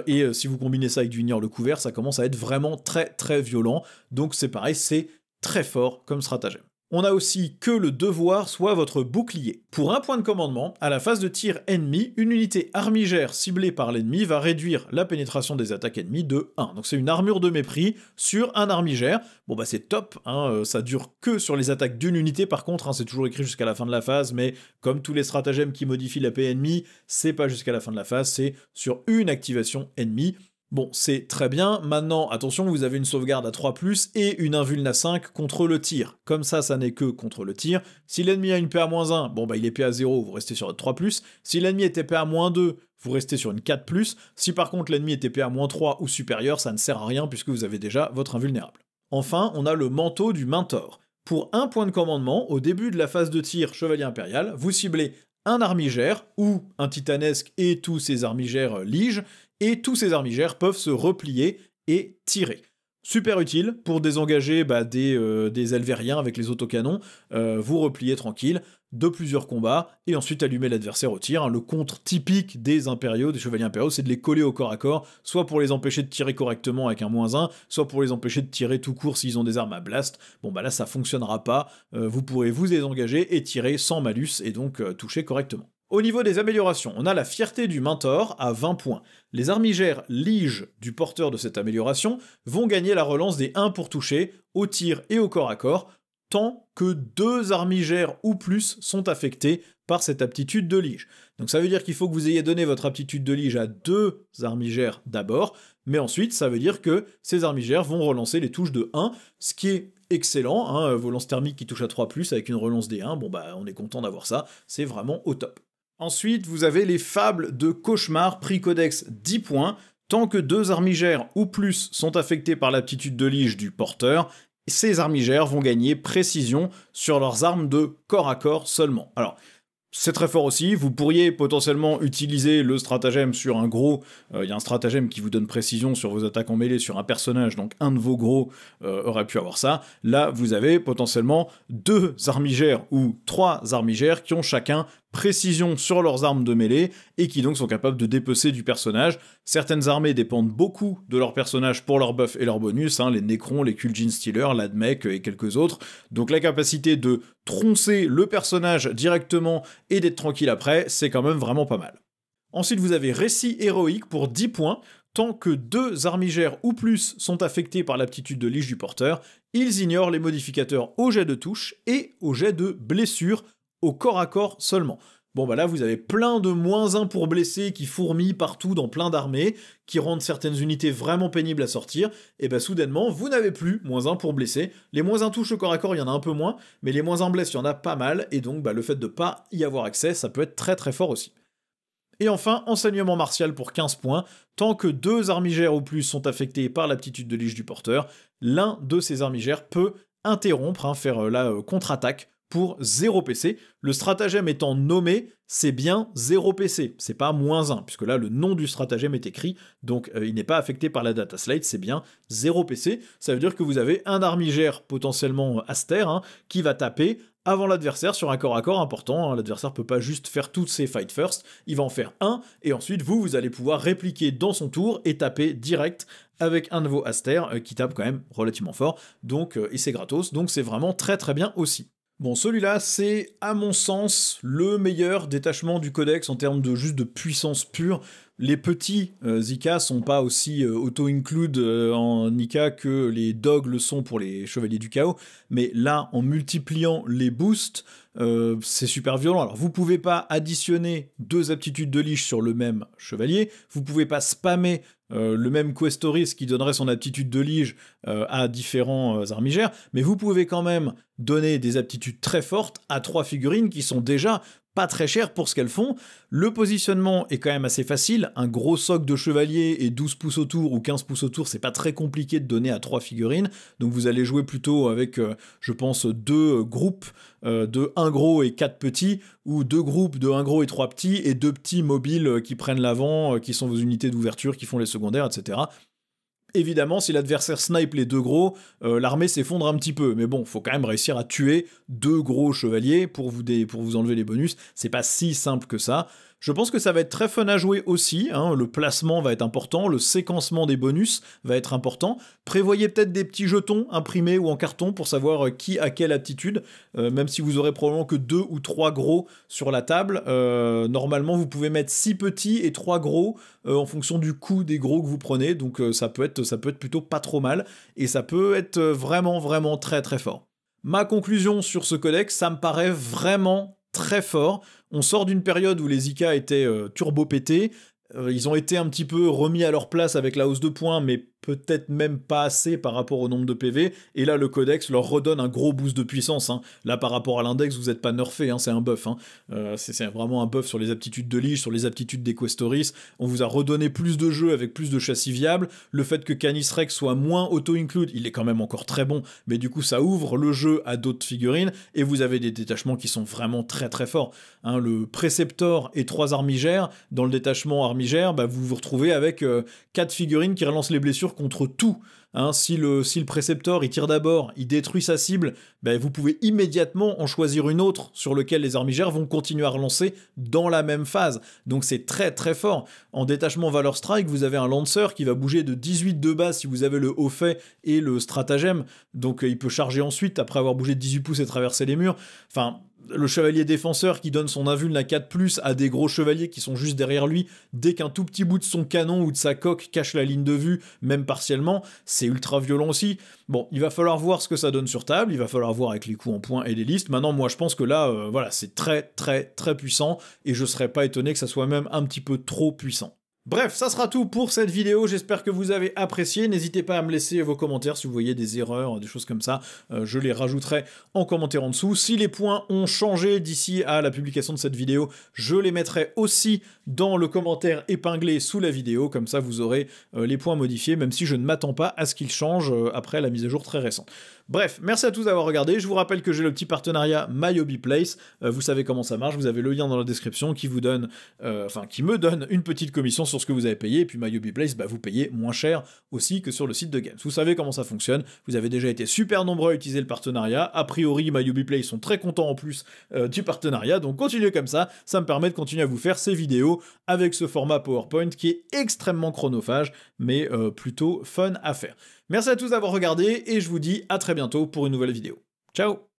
et si vous combinez ça avec du ignore le couvert, ça commence à être vraiment très très violent, donc c'est pareil, c'est très fort comme stratagème. On a aussi que le devoir soit votre bouclier. Pour un point de commandement, à la phase de tir ennemi, une unité armigère ciblée par l'ennemi va réduire la pénétration des attaques ennemies de 1. Donc c'est une armure de mépris sur un armigère. Bon c'est top, ça dure que sur les attaques d'une unité par contre, c'est toujours écrit jusqu'à la fin de la phase, mais comme tous les stratagèmes qui modifient la paix ennemie, c'est pas jusqu'à la fin de la phase, c'est sur une activation ennemie. Bon, c'est très bien, maintenant, attention, vous avez une sauvegarde à 3+, et une invuln à 5 contre le tir. Comme ça n'est que contre le tir. Si l'ennemi a une PA-1, bon bah il est PA 0, vous restez sur votre 3+. Si l'ennemi était PA-2, vous restez sur une 4+. Si par contre l'ennemi était PA-3 ou supérieur, ça ne sert à rien puisque vous avez déjà votre invulnérable. Enfin, on a le manteau du Mentor. Pour un point de commandement, au début de la phase de tir Chevalier Impérial, vous ciblez un armigère ou un titanesque et tous ses armigères liges, et tous ces armigères peuvent se replier et tirer. Super utile pour désengager des elvériens avec les autocanons, vous repliez tranquille de plusieurs combats, et ensuite allumer l'adversaire au tir. Le contre typique des impériaux, des chevaliers impériaux, c'est de les coller au corps à corps, soit pour les empêcher de tirer correctement avec un -1, soit pour les empêcher de tirer tout court s'ils ont des armes à blast. Bon bah là ça fonctionnera pas, vous pourrez vous désengager et tirer sans malus, et donc toucher correctement. Au niveau des améliorations, on a la fierté du Mentor à 20 points. Les armigères liges du porteur de cette amélioration vont gagner la relance des 1 pour toucher, au tir et au corps à corps, tant que 2 armigères ou plus sont affectés par cette aptitude de lige. Donc ça veut dire qu'il faut que vous ayez donné votre aptitude de lige à 2 armigères d'abord, mais ensuite ça veut dire que ces armigères vont relancer les touches de 1, ce qui est excellent, vos lances thermiques qui touchent à 3+, avec une relance des 1, bon bah on est content d'avoir ça, c'est vraiment au top. Ensuite, vous avez les fables de cauchemar, prix codex 10 points, tant que 2 armigères ou plus sont affectés par l'aptitude de lige du porteur, ces armigères vont gagner précision sur leurs armes de corps à corps seulement. Alors, c'est très fort aussi, vous pourriez potentiellement utiliser le stratagème sur un gros, il y a un stratagème qui vous donne précision sur vos attaques en mêlée sur un personnage, donc un de vos gros aurait pu avoir ça. Là, vous avez potentiellement 2 armigères ou 3 armigères qui ont chacun précision sur leurs armes de mêlée, et qui donc sont capables de dépecer du personnage. Certaines armées dépendent beaucoup de leur personnage pour leurs buffs et leurs bonus, les Necrons, les Kuljin Stealers, l'Admech et quelques autres. Donc la capacité de troncer le personnage directement et d'être tranquille après, c'est quand même vraiment pas mal. Ensuite, vous avez Récit héroïque pour 10 points, tant que 2 armigères ou plus sont affectés par l'aptitude de lige du porteur, ils ignorent les modificateurs au jet de touche et au jet de blessure, au corps à corps seulement. Bon bah là vous avez plein de -1 pour blesser qui fourmillent partout dans plein d'armées, qui rendent certaines unités vraiment pénibles à sortir, et bah soudainement vous n'avez plus -1 pour blesser. Les -1 touche au corps à corps il y en a un peu moins, mais les -1 blesse il y en a pas mal, et donc le fait de pas y avoir accès, ça peut être très très fort aussi. Et enfin, enseignement martial pour 15 points, tant que 2 armigères ou plus sont affectés par l'aptitude de lige du porteur, l'un de ces armigères peut interrompre, faire la contre-attaque, pour 0 PC. Le stratagème étant nommé, c'est bien 0 PC, c'est pas -1, puisque là le nom du stratagème est écrit, donc il n'est pas affecté par la data slate, c'est bien 0 PC. Ça veut dire que vous avez un armigère potentiellement Aster qui va taper avant l'adversaire sur un corps à corps important. L'adversaire peut pas juste faire toutes ses fight first, il va en faire un, et ensuite vous allez pouvoir répliquer dans son tour et taper direct avec un de vos Aster qui tape quand même relativement fort, donc et c'est gratos, donc c'est vraiment très très bien aussi. Bon, celui-là, c'est, à mon sens, le meilleur détachement du codex en termes de juste de puissance pure. Les petits IK sont pas aussi auto-include en IK que les dogs le sont pour les chevaliers du chaos, mais là, en multipliant les boosts, c'est super violent. Alors, vous pouvez pas additionner 2 aptitudes de liche sur le même chevalier, vous pouvez pas spammer le même questoris qui donnerait son aptitude de lige à différents armigères, mais vous pouvez quand même donner des aptitudes très fortes à 3 figurines qui sont déjà pas très chères pour ce qu'elles font. Le positionnement est quand même assez facile, un gros socle de chevalier et 12 pouces autour ou 15 pouces autour, c'est pas très compliqué de donner à 3 figurines, donc vous allez jouer plutôt avec, je pense, 2 groupes de 1 gros et 4 petits, ou 2 groupes de 1 gros et 3 petits, et 2 petits mobiles qui prennent l'avant, qui sont vos unités d'ouverture, qui font les secondaires, etc. Évidemment, si l'adversaire snipe les 2 gros, l'armée s'effondre un petit peu, mais bon, faut quand même réussir à tuer 2 gros chevaliers pour vous enlever les bonus, c'est pas si simple que ça. Je pense que ça va être très fun à jouer aussi, le placement va être important, le séquencement des bonus va être important. Prévoyez peut-être des petits jetons imprimés ou en carton pour savoir qui a quelle aptitude, même si vous aurez probablement que 2 ou 3 gros sur la table, normalement vous pouvez mettre 6 petits et 3 gros en fonction du coût des gros que vous prenez, donc ça peut être plutôt pas trop mal, et ça peut être vraiment vraiment très très fort. Ma conclusion sur ce codex, ça me paraît vraiment très fort. On sort d'une période où les IK étaient turbo pétés. Ils ont été un petit peu remis à leur place avec la hausse de points, mais peut-être même pas assez par rapport au nombre de PV, et là le codex leur redonne un gros boost de puissance, hein. Là par rapport à l'index, vous n'êtes pas nerfé, hein, c'est un buff, hein. C'est vraiment un buff sur les aptitudes de Lich, sur les aptitudes d'Equestoris, on vous a redonné plus de jeux avec plus de châssis viables, le fait que Canis Rex soit moins auto-include, il est quand même encore très bon, mais du coup ça ouvre le jeu à d'autres figurines, et vous avez des détachements qui sont vraiment très très forts, hein. Le Préceptor et 3 armigères, dans le détachement armigère, bah, vous vous retrouvez avec 4 figurines qui relancent les blessures contre tout, hein. Si le Préceptor il tire d'abord, il détruit sa cible, ben vous pouvez immédiatement en choisir une autre sur lequel les armigères vont continuer à relancer dans la même phase. Donc c'est très très fort. En détachement Valor Strike, vous avez un Lancer qui va bouger de 18 de base si vous avez le haut fait et le stratagème. Donc il peut charger ensuite après avoir bougé de 18 pouces et traverser les murs. Enfin, le chevalier défenseur qui donne son invuln à 4+, à des gros chevaliers qui sont juste derrière lui, dès qu'un tout petit bout de son canon ou de sa coque cache la ligne de vue, même partiellement, c'est ultra violent aussi. Bon, il va falloir voir ce que ça donne sur table, il va falloir voir avec les coups en points et les listes. Maintenant, moi je pense que là, voilà, c'est très très très puissant, et je serais pas étonné que ça soit même un petit peu trop puissant. Bref, ça sera tout pour cette vidéo, j'espère que vous avez apprécié, n'hésitez pas à me laisser vos commentaires si vous voyez des erreurs, des choses comme ça, je les rajouterai en commentaire en dessous. Si les points ont changé d'ici à la publication de cette vidéo, je les mettrai aussi dans le commentaire épinglé sous la vidéo, comme ça vous aurez les points modifiés, même si je ne m'attends pas à ce qu'ils changent après la mise à jour très récente. Bref, merci à tous d'avoir regardé, je vous rappelle que j'ai le petit partenariat MyHobbyPlace, vous savez comment ça marche, vous avez le lien dans la description qui vous donne, qui me donne une petite commission sur ce que vous avez payé, et puis MyHobbyPlace, bah, vous payez moins cher aussi que sur le site de Games. Vous savez comment ça fonctionne, vous avez déjà été super nombreux à utiliser le partenariat, a priori MyHobbyPlace sont très contents en plus du partenariat, donc continuez comme ça me permet de continuer à vous faire ces vidéos avec ce format PowerPoint qui est extrêmement chronophage, mais plutôt fun à faire. Merci à tous d'avoir regardé, et je vous dis à très bientôt pour une nouvelle vidéo. Ciao!